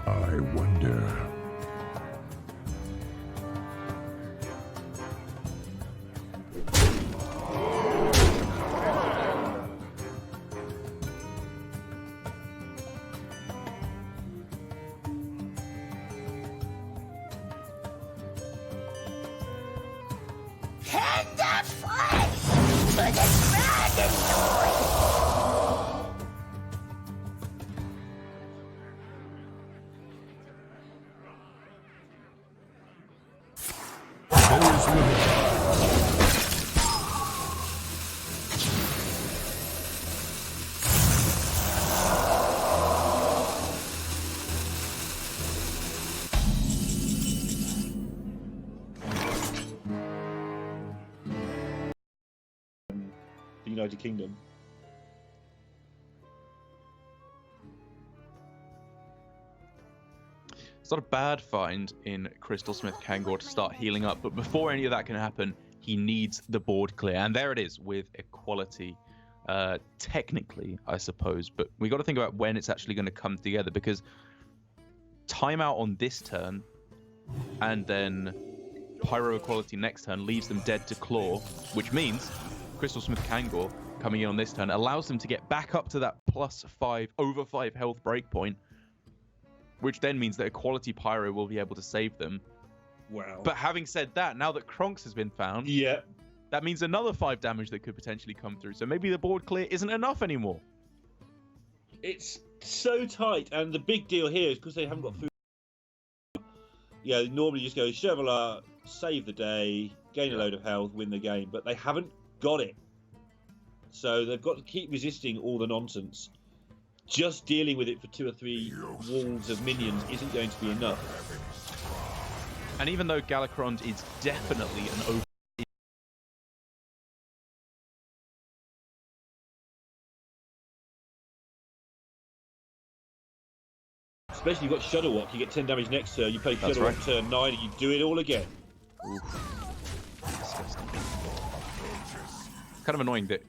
I wonder. Tender flesh for the dragon. Those women. the United Kingdom. It's not a bad find in Crystal Smith Kangor to start healing up, but before any of that can happen, he needs the board clear. And there it is with equality. Technically, I suppose, but we got to think about when it's actually going to come together, because timeout on this turn, and then Pyro Equality next turn leaves them dead to Claw, which means Crystal Smith Kangor coming in on this turn allows them to get back up to that +5, over 5 health breakpoint, which then means that Equality Pyro will be able to save them. Wow. But having said that, now that Kronks has been found, yeah, that means another 5 damage that could potentially come through. So maybe the board clear isn't enough anymore. it's so tight, and the big deal here is because they haven't got food. Yeah, normally you just go Chevalier, save the day, gain a load of health, win the game, but they haven't got it. So they've got to keep resisting all the nonsense. Just dealing with it for 2 or 3 walls of minions isn't going to be enough. And even though Galakrond is definitely an over... Especially you've got Shudderwock, you get 10 damage next turn, you play Shudderwock turn 9 and you do it all again. Oof. Disgusting. Kind of annoying that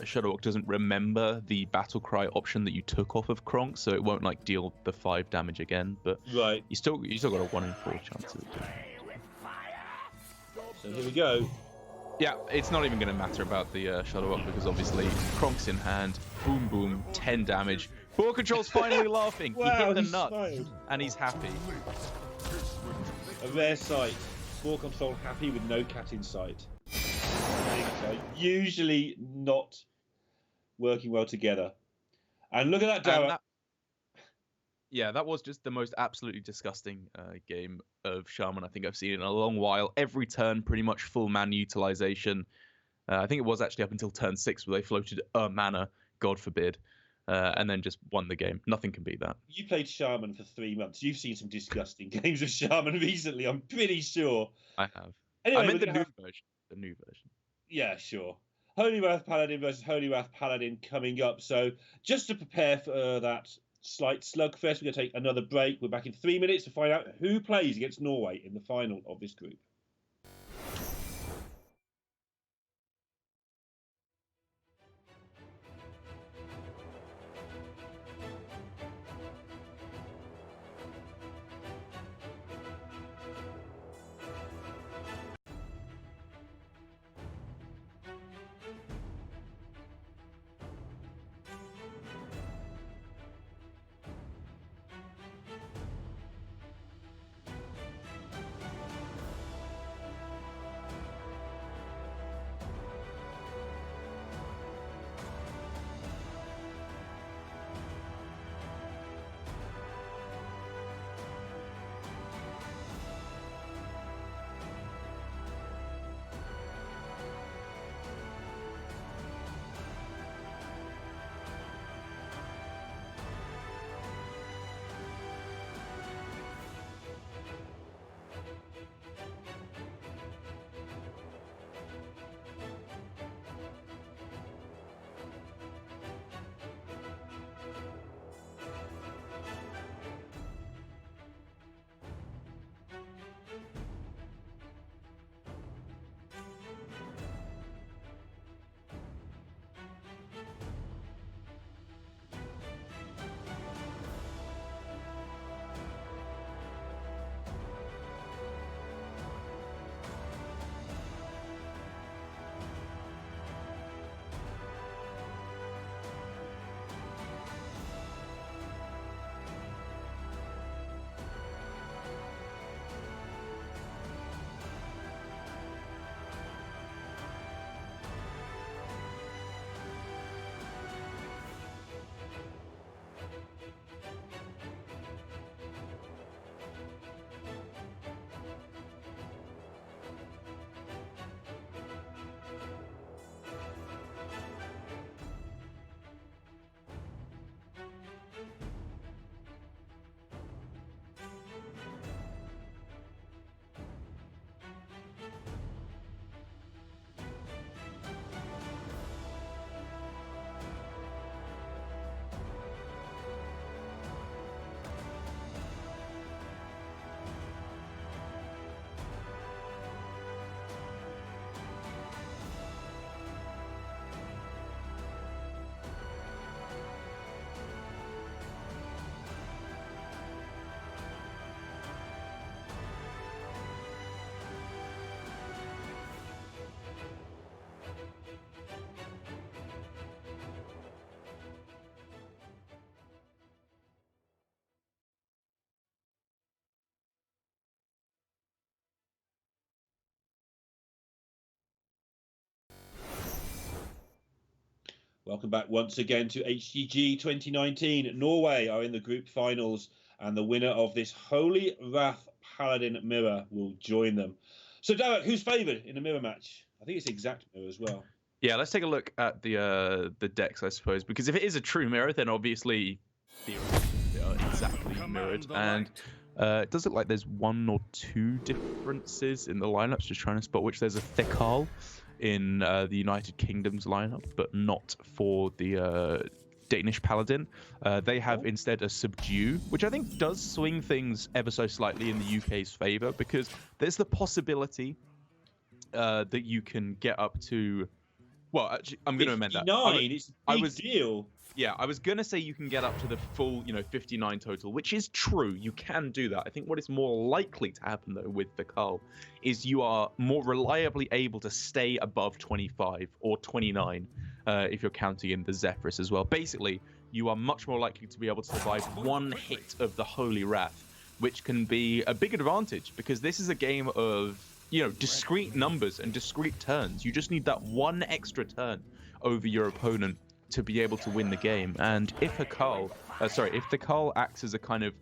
Shudderwock doesn't remember the battle cry option that you took off of Kronk, so it won't like deal the 5 damage again. But right, you still got a 1 in 4 chance of it. So here we go. Yeah, it's not even going to matter about the Shudderwock because obviously Kronk's in hand. Boom, boom, 10 damage. Ball Control's finally laughing. Wow, he hit the he nuts, smiled. and he's happy. A rare sight. Ball Control happy with no cat in sight. Usually not working well together. And look at that Dara. Yeah, that was just the most absolutely disgusting game of Shaman I think I've seen in a long while. Every turn, pretty much full mana utilization. I think it was actually up until turn 6 where they floated a mana, God forbid, and then just won the game. Nothing can beat that. You played Shaman for 3 months. You've seen some disgusting games of Shaman recently, I'm pretty sure. I have. Anyway, I meant the new version. The new version. Yeah, sure. Holy Wrath Paladin versus Holy Wrath Paladin coming up. So just to prepare for that slight slugfest, we're going to take another break. We're back in 3 minutes to find out who plays against Norway in the final of this group. Welcome back once again to HGG 2019. Norway are in the group finals, and the winner of this Holy Wrath Paladin mirror will join them. So, Derek, who's favoured in the mirror match? I think it's exact mirror as well. Yeah, let's take a look at the decks, I suppose, because if it is a true mirror, then obviously they are exactly mirrored. And it does look like there's 1 or 2 differences in the lineups. Just trying to spot which. There's a Thekal in the United Kingdom's lineup, but not for the Danish Paladin. They have instead a Subdue, which I think does swing things ever so slightly in the UK's favour, because there's the possibility that you can get up to... Well, actually, I'm going to amend that. 59, it's a big deal. Yeah, I was going to say you can get up to the full, 59 total, which is true. You can do that. I think what is more likely to happen, though, with the Cull is you are more reliably able to stay above 25 or 29 if you're counting in the Zephyrus as well. Basically, you are much more likely to be able to survive 1 hit of the Holy Wrath, which can be a big advantage because this is a game of, discrete numbers and discrete turns. You just need that 1 extra turn over your opponent to be able to win the game. And if the Cull acts as a kind of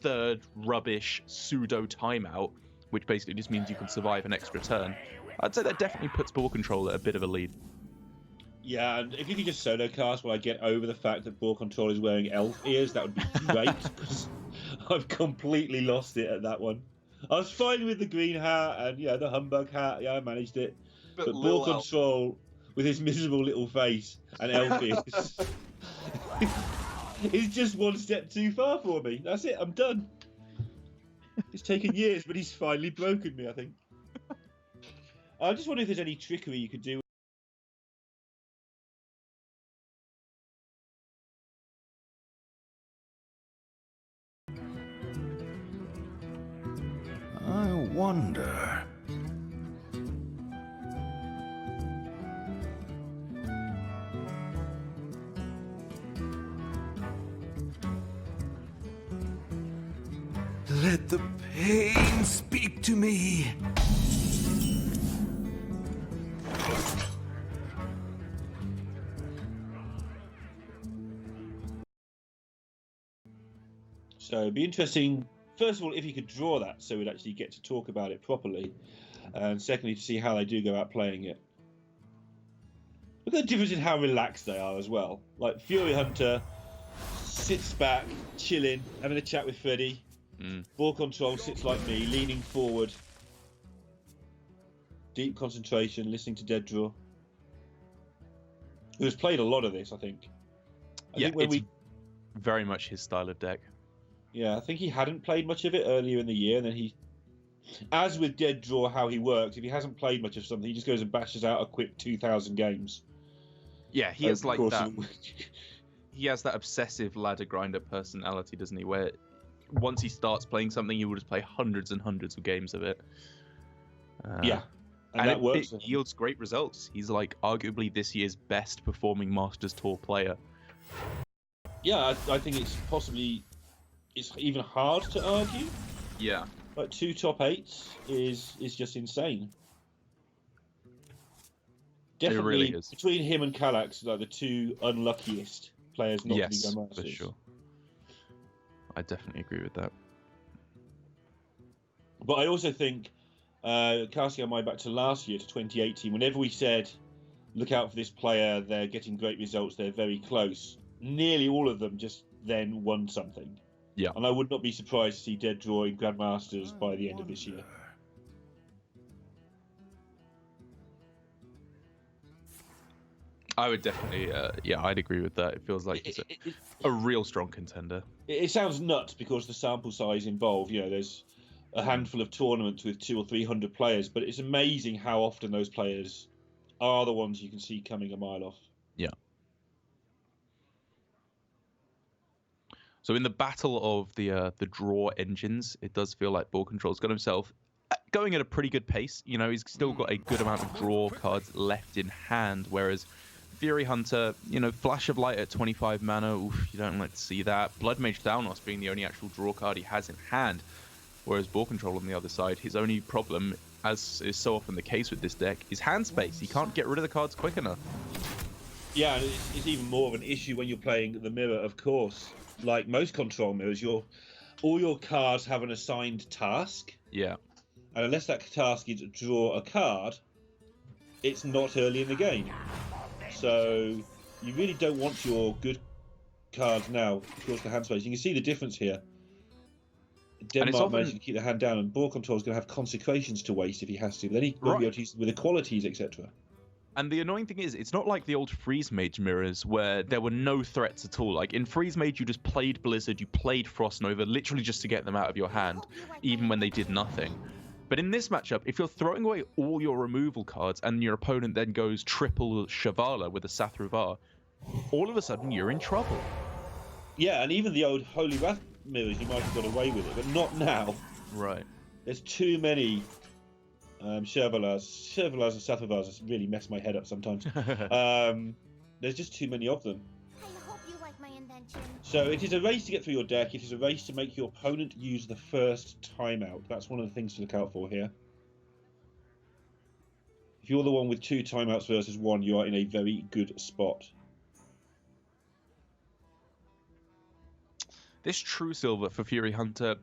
third rubbish pseudo timeout, which basically just means you can survive an extra turn, I'd say that definitely puts ball control at a bit of a lead. Yeah, and if you could just solo cast while I get over the fact that ball control is wearing elf ears, that would be great. Because I've completely lost it at that one. I was fine with the green hat and the humbug hat. Yeah, I managed it. But ball control with his miserable little face and elf ears is just 1 step too far for me. That's it. I'm done. It's taken years, but he's finally broken me, I think. I just wonder if there's any trickery you could do. I wonder. Let the pain speak to me. So it'd be interesting, first of all, if you could draw that so we'd actually get to talk about it properly. And secondly, to see how they do go about playing it. Look at the difference in how relaxed they are as well. Like Fury Hunter sits back, chilling, having a chat with Freddy. Ball control sits like me, leaning forward. Deep concentration, listening to Dead Draw. Who's played a lot of this, I think. I think it's very much his style of deck. Yeah, I think he hadn't played much of it earlier in the year, and then he, as with Dead Draw, how he works, if he hasn't played much of something, he just goes and bashes out a quick 2,000 games. Yeah, he has like that. He has that obsessive ladder grinder personality, doesn't he? Where once he starts playing something, he will just play hundreds and hundreds of games of it. Yeah, and that works. It yields great results. He's like arguably this year's best performing Masters Tour player. Yeah, I think it's even hard to argue. Yeah, like 2 top 8s is just insane. Definitely, it really is. Between him and Kallax, like the 2 unluckiest players not to be Grandmasters. For sure. I definitely agree with that. But I also think, casting our mind back to last year, to 2018, whenever we said, look out for this player, they're getting great results, they're very close, nearly all of them just then won something. Yeah. And I would not be surprised to see Dead Draw in Grandmasters by the end of this year. I would definitely, I'd agree with that. It feels like it's a real strong contender. It sounds nuts because the sample size involved, there's a handful of tournaments with 200 or 300 players, but it's amazing how often those players are the ones you can see coming a mile off. Yeah. So in the battle of the draw engines, it does feel like Ball Control's got himself going at a pretty good pace. He's still got a good amount of draw cards left in hand, whereas Fury Hunter, Flash of Light at 25 mana, oof, you don't like to see that. Blood Mage Thalnos being the only actual draw card he has in hand, whereas Ball Control on the other side, his only problem, as is so often the case with this deck, is hand space. He can't get rid of the cards quick enough. Yeah, and it's even more of an issue when you're playing the mirror, of course. Like most control mirrors, all your cards have an assigned task. Yeah. And unless that task is draw a card, it's not early in the game. So you really don't want your good cards now, of course, the hand space. You can see the difference here. Denmark managed to keep the hand down, and Ball Control is going to have consecrations to waste if he has to. But then he won't be able to use them with equalities, etc. And the annoying thing is, it's not like the old Freeze Mage mirrors where there were no threats at all. Like in Freeze Mage, you just played Blizzard, you played Frost Nova, literally just to get them out of your hand, even when they did nothing. But in this matchup, if you're throwing away all your removal cards and your opponent then goes triple Shavala with a Sathravar, all of a sudden you're in trouble. Yeah, and even the old Holy Wrath mirrors, you might have got away with it, but not now. Right. There's too many Shervalars and Sathravars really mess my head up sometimes. There's just too many of them. I hope you like my invention. So it is a race to get through your deck. It is a race to make your opponent use the first timeout. That's one of the things to look out for here. If you're the one with 2 timeouts versus 1, you are in a very good spot. This True Silver for Fury Hunter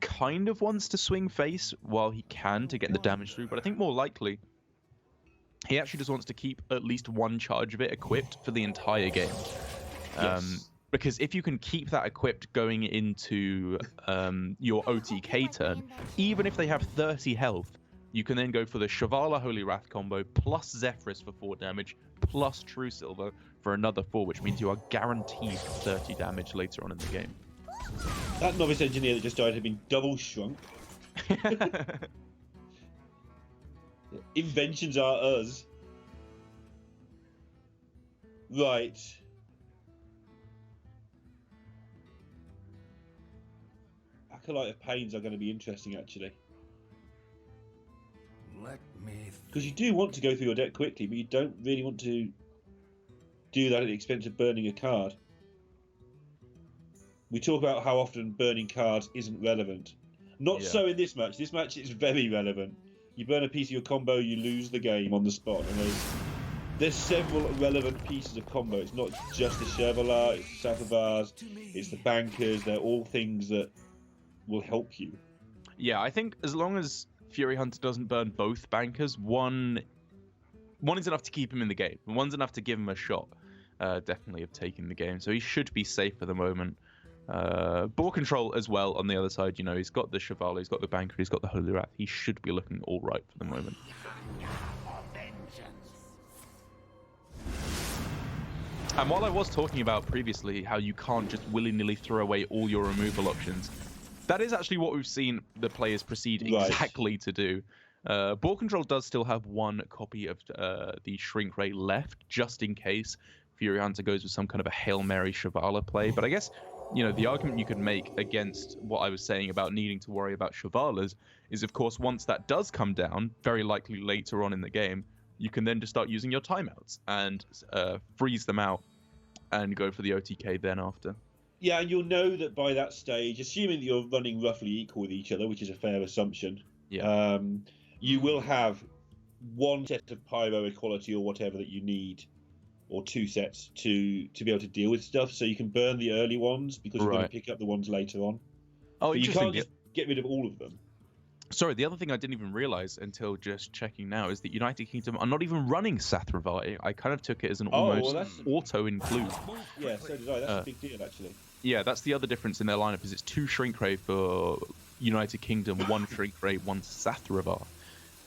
kind of wants to swing face while he can to get the damage through, but I think more likely he actually just wants to keep at least 1 charge of it equipped for the entire game. Yes. Because if you can keep that equipped going into your OTK turn, even if they have 30 health, you can then go for the Shavala Holy Wrath combo plus Zephyrus for 4 damage plus True Silver for another 4, which means you are guaranteed 30 damage later on in the game. That novice engineer that just died had been double shrunk. Inventions are us. Right. Acolyte of Pains are going to be interesting, actually. Let me. Because you do want to go through your deck quickly, but you don't really want to do that at the expense of burning a card. We talk about how often burning cards isn't relevant. Not so in this match. This match is very relevant. You burn a piece of your combo, you lose the game on the spot. And there's several relevant pieces of combo. It's not just the Shervalar, it's the Sathravars, it's the Bankers. They're all things that will help you. Yeah, I think as long as Fury Hunter doesn't burn both Bankers, one is enough to keep him in the game. One's enough to give him a shot, definitely, of taking the game. So he should be safe for the moment. Ball Control as well on the other side, you know, he's got the Shavala, he's got the Banker, he's got the Holy Wrath. He should be looking all right for the moment. And while I was talking about previously how you can't just willy-nilly throw away all your removal options, that is actually what we've seen the players proceed exactly to do. Ball Control does still have 1 copy of the Shrink Ray left, just in case Fury Hunter goes with some kind of a Hail Mary Shavala play. But I guess, you know, the argument you could make against what I was saying about needing to worry about Shavalas is, of course, once that does come down, very likely later on in the game, you can then just start using your timeouts and freeze them out and go for the OTK then after. Yeah, and you'll know that by that stage, assuming that you're running roughly equal with each other, which is a fair assumption, you will have 1 set of pyro equality or whatever that you need, or 2 sets to be able to deal with stuff. So you can burn the early ones because you're going to pick up the ones later on. Oh, but you can't just get rid of all of them. Sorry, the other thing I didn't even realize until just checking now is that United Kingdom are not even running Sathravar. I kind of took it as an almost auto include. Yeah, so did I. That's a big deal, actually. Yeah, that's the other difference in their lineup is it's 2 Shrink Ray for United Kingdom, 1 Shrink Ray, 1 Sathravar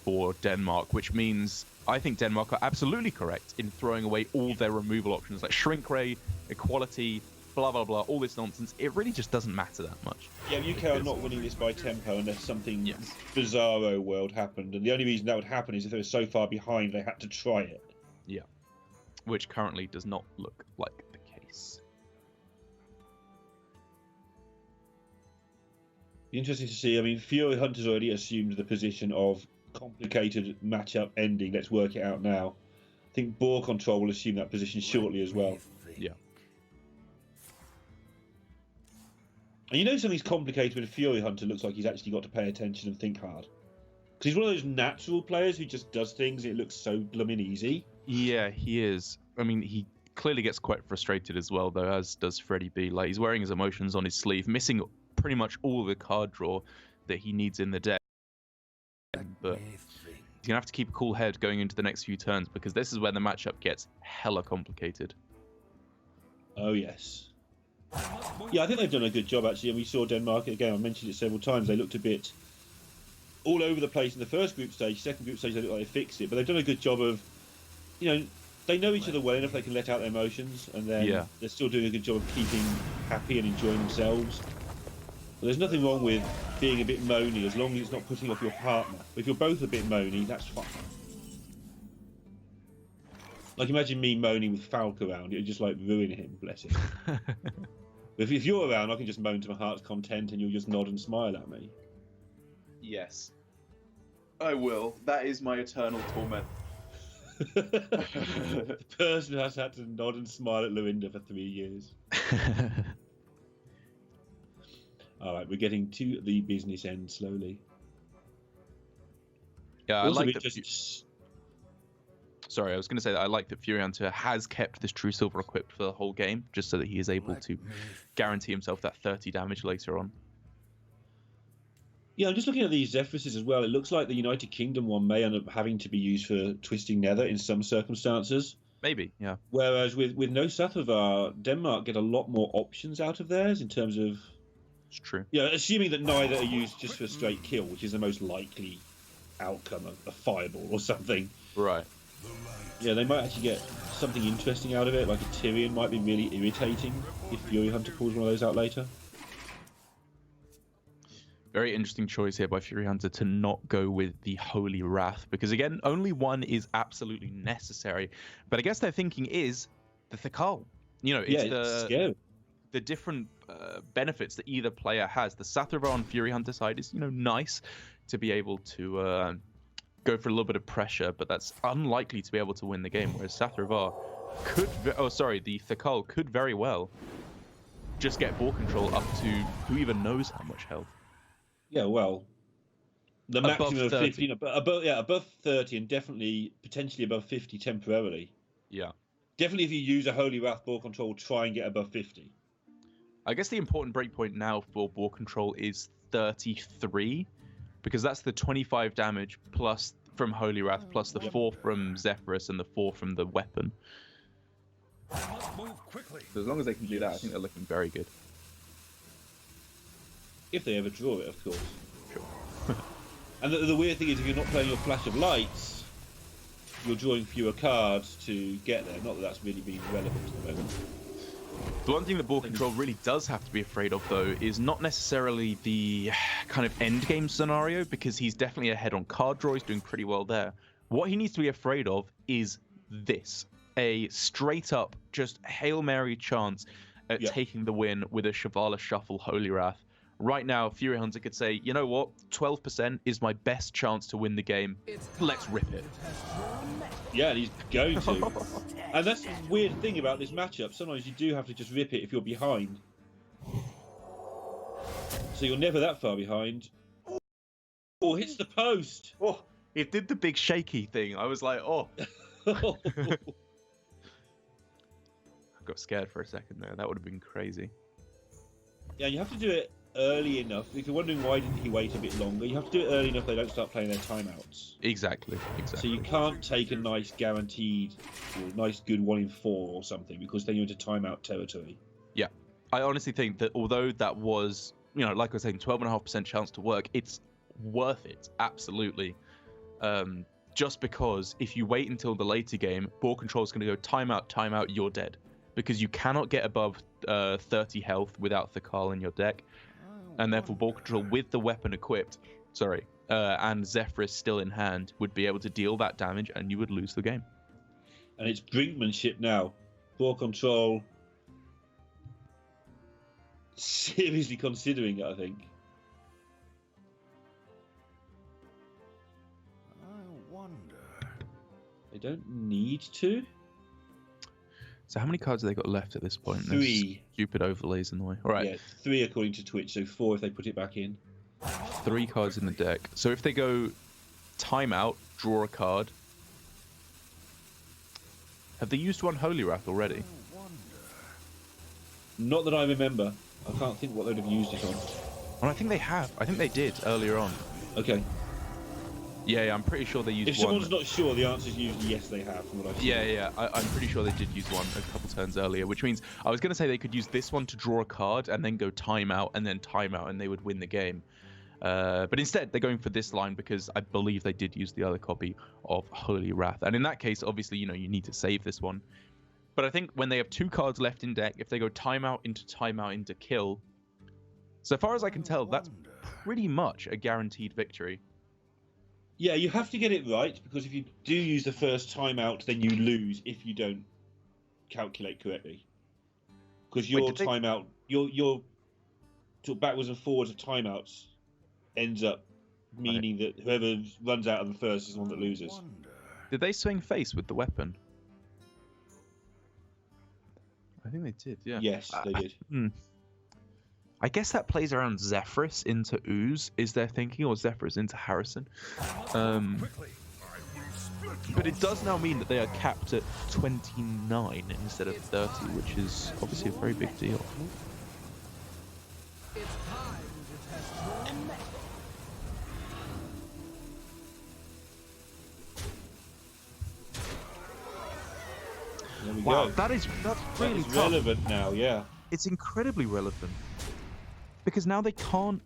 for Denmark, which means I think Denmark are absolutely correct in throwing away all their removal options like Shrink Ray, Equality, blah, blah, blah, all this nonsense. It really just doesn't matter that much. Yeah, UK are not winning this by tempo unless something bizarro world happened. And the only reason that would happen is if they were so far behind they had to try it. Yeah, which currently does not look like the case. Interesting to see. I mean, Fury Hunter's already assumed the position of complicated matchup ending. Let's work it out now. I think Ball Control will assume that position shortly as well. Yeah. And you know something's complicated when a Fury Hunter looks like he's actually got to pay attention and think hard. Because he's one of those natural players who just does things and it looks so blooming easy. Yeah, he is. I mean, he clearly gets quite frustrated as well, though, as does Freddie B. Like, he's wearing his emotions on his sleeve, missing pretty much all the card draw that he needs in the deck. But he's gonna have to keep a cool head going into the next few turns, because this is where the matchup gets hella complicated. Oh yes. Yeah, I think they've done a good job actually, and we saw Denmark again. I mentioned it several times. They looked a bit all over the place in the first group stage. Second group stage, they looked like they fixed it, but they've done a good job of, you know, they know each other well enough they can let out their emotions, and then they're still doing a good job of keeping happy and enjoying themselves. But there's nothing wrong with being a bit moany as long as it's not putting off your partner. If you're both a bit moany, that's fine. Like, imagine me moaning with Falk around. It would just, like, ruin him, bless him. If you're around, I can just moan to my heart's content and you'll just nod and smile at me. Yes. I will. That is my eternal torment. The person has had to nod and smile at Lorinda for 3 years. Alright, we're getting to the business end slowly. Yeah, I Also, like that. Sorry, I was going to say that I like that Fury Hunter has kept this True Silver equipped for the whole game, just so that he is able to guarantee himself that 30 damage later on. Yeah, I'm just looking at these Zephyruses as well. It looks like the United Kingdom one may end up having to be used for Twisting Nether in some circumstances. Maybe, yeah. Whereas with no Sathravar, Denmark get a lot more options out of theirs in terms of... It's true. Yeah, assuming that neither are used just for a straight kill, which is the most likely outcome of a fireball or something. Right. Yeah, they might actually get something interesting out of it, like a Tyrion might be really irritating if Fury Hunter pulls one of those out later. Very interesting choice here by Fury Hunter to not go with the Holy Wrath, because again, only one is absolutely necessary. But I guess their thinking is the Thakal. You know, it's the different benefits that either player has. The Sathravar on Fury Hunter side is, you know, nice to be able to go for a little bit of pressure, but that's unlikely to be able to win the game. Whereas Sathravar could, the Thakal could very well just get ball control up to who even knows how much health. Yeah, well, the Above maximum of 30. 15, above 30, and definitely potentially above 50 temporarily. Yeah. Definitely, if you use a Holy Wrath ball control, try and get above 50. I guess the important breakpoint now for ball control is 33, because that's the 25 damage plus from Holy Wrath, plus the 4 from Zephyrus and the 4 from the weapon. Move quickly. So as long as they can do that, I think they're looking very good. If they ever draw it, of course. Sure. And the weird thing is, if you're not playing your Flash of Lights, you're drawing fewer cards to get there. Not that that's really been relevant at the moment. The one thing that ball control really does have to be afraid of, though, is not necessarily the kind of end game scenario, because he's definitely ahead on card draw. He's doing pretty well there. What he needs to be afraid of is this. A straight up, just Hail Mary chance at taking the win with a Shivala Shuffle Holy Wrath. Right now, Fury Hunter could say, you know what, 12% is my best chance to win the game. Let's rip it. Yeah, and he's going to. And that's the weird thing about this matchup. Sometimes you do have to just rip it if you're behind. So you're never that far behind. Oh, hits the post. Oh, it did the big shaky thing. I was like, oh. I got scared for a second there. That would have been crazy. Yeah, you have to do it early enough. If you're wondering why didn't he wait a bit longer, you have to do it early enough they don't start playing their timeouts. Exactly. So you can't take a nice guaranteed, or nice good 1 in 4 or something, because then you're into timeout territory. Yeah. I honestly think that although that was, you know, like I was saying, 12.5% chance to work, it's worth it. Absolutely. Just because if you wait until the later game, ball control is going to go timeout, you're dead. Because you cannot get above 30 health without Thakal in your deck. And therefore ball control with the weapon equipped, and Zephyrus still in hand, would be able to deal that damage and you would lose the game. And it's brinkmanship now. Ball control. Seriously considering it, I think. I wonder. They don't need to. So how many cards have they got left at this point? 3. There's stupid overlays in the way. All right. Yeah, 3 according to Twitch, so 4 if they put it back in. 3 cards in the deck. So if they go timeout, draw a card. Have they used one Holy Wrath already? Not that I remember. I can't think what they'd have used it on. Well, I think they have. I think they did earlier on. Okay. Yeah, I'm pretty sure they used If one. someone's not sure, the answer is usually yes, they have, from what I've seen. Yeah, I'm pretty sure they did use one a couple turns earlier, which means I was going to say they could use this one to draw a card and then go timeout and then timeout and they would win the game. But instead, they're going for this line because I believe they did use the other copy of Holy Wrath. And in that case, obviously, you need to save this one. But I think when they have 2 cards left in deck, if they go timeout into kill, so far as I can tell, that's pretty much a guaranteed victory. Yeah, you have to get it right, because if you do use the first timeout, then you lose if you don't calculate correctly. Because your timeout, your backwards and forwards of timeouts ends up meaning that whoever runs out of the first is the one that loses. Did they swing face with the weapon? I think they did, yeah. Yes, they did. I guess that plays around Zephyrus into Ooze, is their thinking, or Zephyrus into Harrison. But it does now mean that they are capped at 29 instead of 30, which is obviously a very big deal. There we Wow, go. that's really tough. Relevant now, yeah. It's incredibly relevant. Because now they can't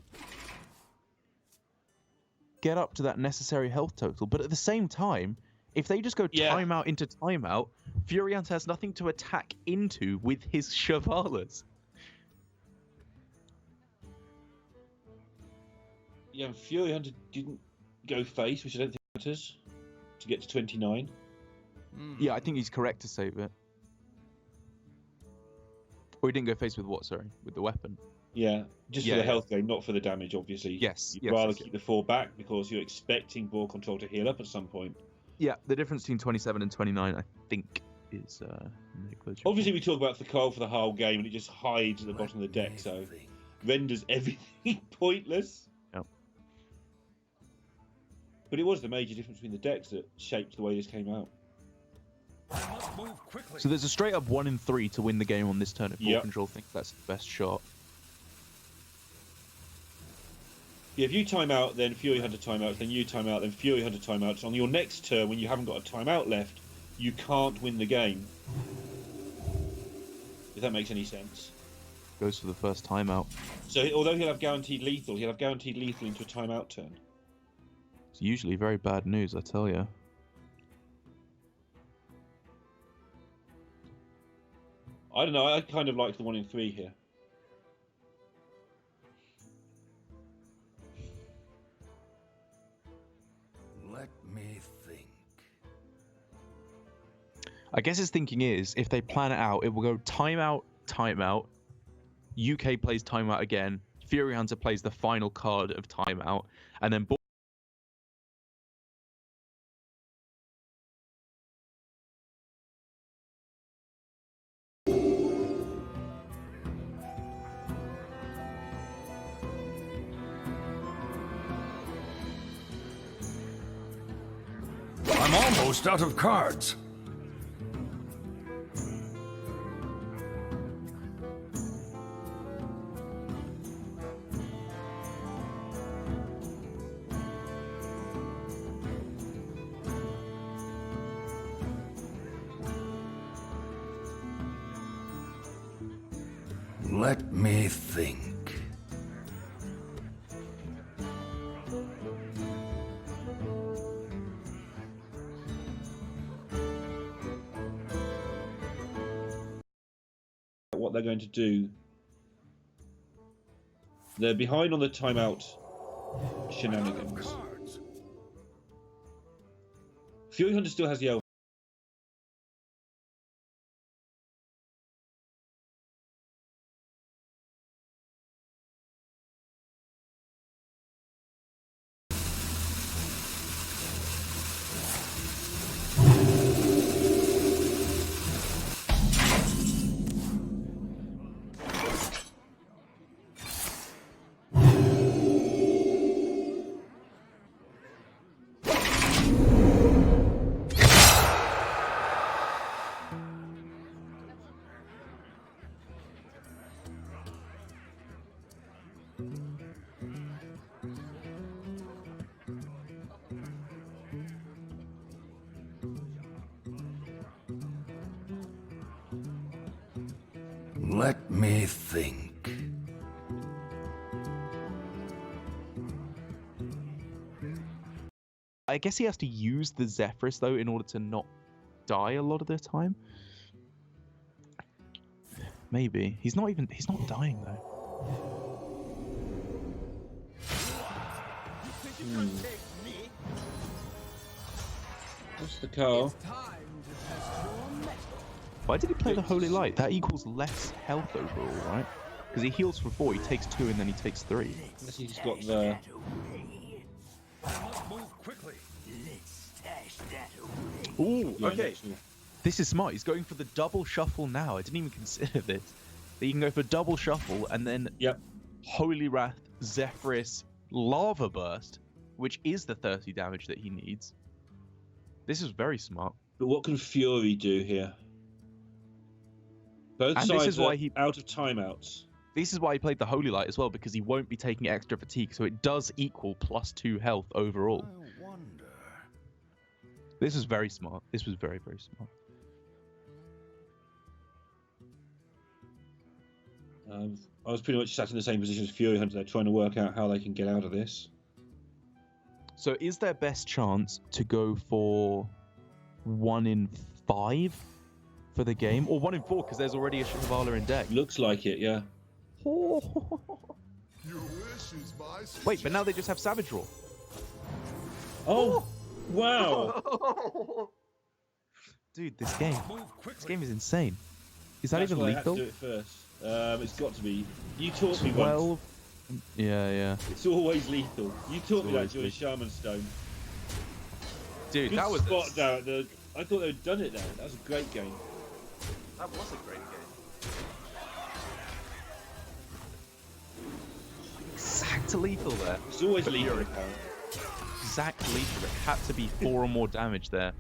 get up to that necessary health total. But at the same time, if they just go timeout into timeout, Fury Hunter has nothing to attack into with his Chevalers. Yeah, and Fury Hunter didn't go face, which I don't think matters, to get to 29. Yeah, I think he's correct to save it. Or he didn't go face with what, sorry? With the weapon. Yeah, just for the health gain, not for the damage, obviously. Yes. You'd rather keep the 4 back because you're expecting ball control to heal up at some point. Yeah, the difference between 27 and 29, I think, is obviously, we talk about Thakol for the whole game, and it just hides at the bottom of the deck, so renders everything pointless. Yep. But it was the major difference between the decks that shaped the way this came out. So there's a straight up 1 in 3 to win the game on this turn if ball control thinks that's the best shot. Yeah, if you time out, then Fury Hunter timeouts, then you time out, then Fury Hunter timeouts. On your next turn, when you haven't got a timeout left, you can't win the game. If that makes any sense. Goes for the first timeout. So although he'll have guaranteed lethal into a timeout turn. It's usually very bad news, I tell you. I don't know, I kind of like the 1 in 3 here. Let me think. I guess his thinking is, if they plan it out, it will go timeout, timeout. UK plays timeout again. Fury Hunter plays the final card of timeout, and then I'm almost out of cards. Let me think. What they're going to do. They're behind on the timeout shenanigans. Fury Hunter still has the elf. Let me think. I guess he has to use the Zephyrus though in order to not die a lot of the time. Maybe he's not dying though. What's the call? Why did he play the Holy Light? That equals less health overall, right? Because he heals for 4, he takes 2, and then he takes 3. Unless he's got the. Ooh, Yeah, okay. actually. This is smart. He's going for the double shuffle now. I didn't even consider this. That you can go for double shuffle and then Yep. Holy Wrath, Zephyrus, Lava Burst, which is the 30 damage that he needs. This is very smart. But what can Fury do here? Both And sides this is why are out of timeouts. This is why he played the Holy Light as well, because he won't be taking extra fatigue, so it does equal +2 health overall. I wonder. This was very smart. This was very, very smart. I was pretty much sat in the same position as Fury Hunter. They're trying to work out how they can get out of this. So is their best chance to go for 1 in 5 for the game? Or 1 in 4, because there's already a Shivala in deck. Looks like it, yeah. Wait, but now they just have Savage Roar. Oh, wow. Dude, this game is insane. Is that That's even why I had to lethal? do it first. It's got to be. You taught me 12. once. Yeah. It's always lethal. You taught me that always during lethal. Shaman Stone. Dude, Good that was spot down. I thought they'd done it there. That was a great game. That was a great game. Exact lethal there. It's always But lethal. Fury. Exact lethal. It had to be 4 or more damage there.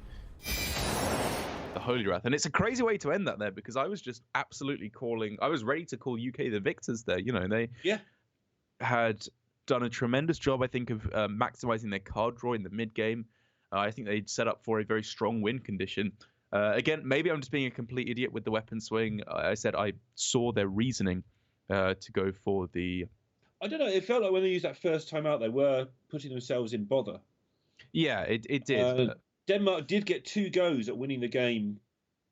The Holy Wrath. And it's a crazy way to end that there, because I was just absolutely calling. I was ready to call UK the victors there. You know, they had done a tremendous job, I think, of maximizing their card draw in the mid game. I think they'd set up for a very strong win condition. Again, maybe I'm just being a complete idiot with the weapon swing. I said I saw their reasoning to go for the. I don't know. It felt like when they used that first time out, they were putting themselves in bother. Yeah, it did. Denmark did get 2 goes at winning the game.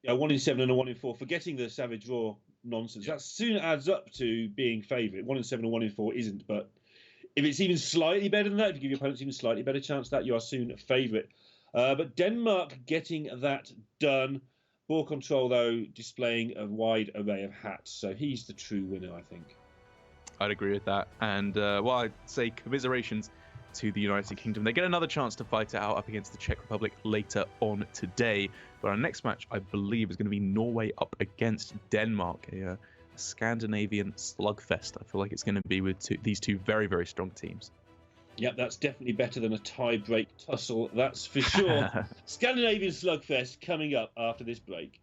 1 in 7 and a 1 in 4, forgetting the Savage Raw nonsense. That soon adds up to being favourite. 1 in 7 and 1 in 4 isn't, but if it's even slightly better than that, if you give your opponents even slightly better chance, that you are soon a favourite. But Denmark getting that done. Ball control, though, displaying a wide array of hats. So he's the true winner, I think. I'd agree with that. And well, I'd say commiserations to the United Kingdom. They get another chance to fight it out up against the Czech Republic later on today. But our next match, I believe, is going to be Norway up against Denmark, a Scandinavian slugfest. I feel like it's going to be with these two very, very strong teams. Yep, that's definitely better than a tie-break tussle, that's for sure. Scandinavian slugfest coming up after this break.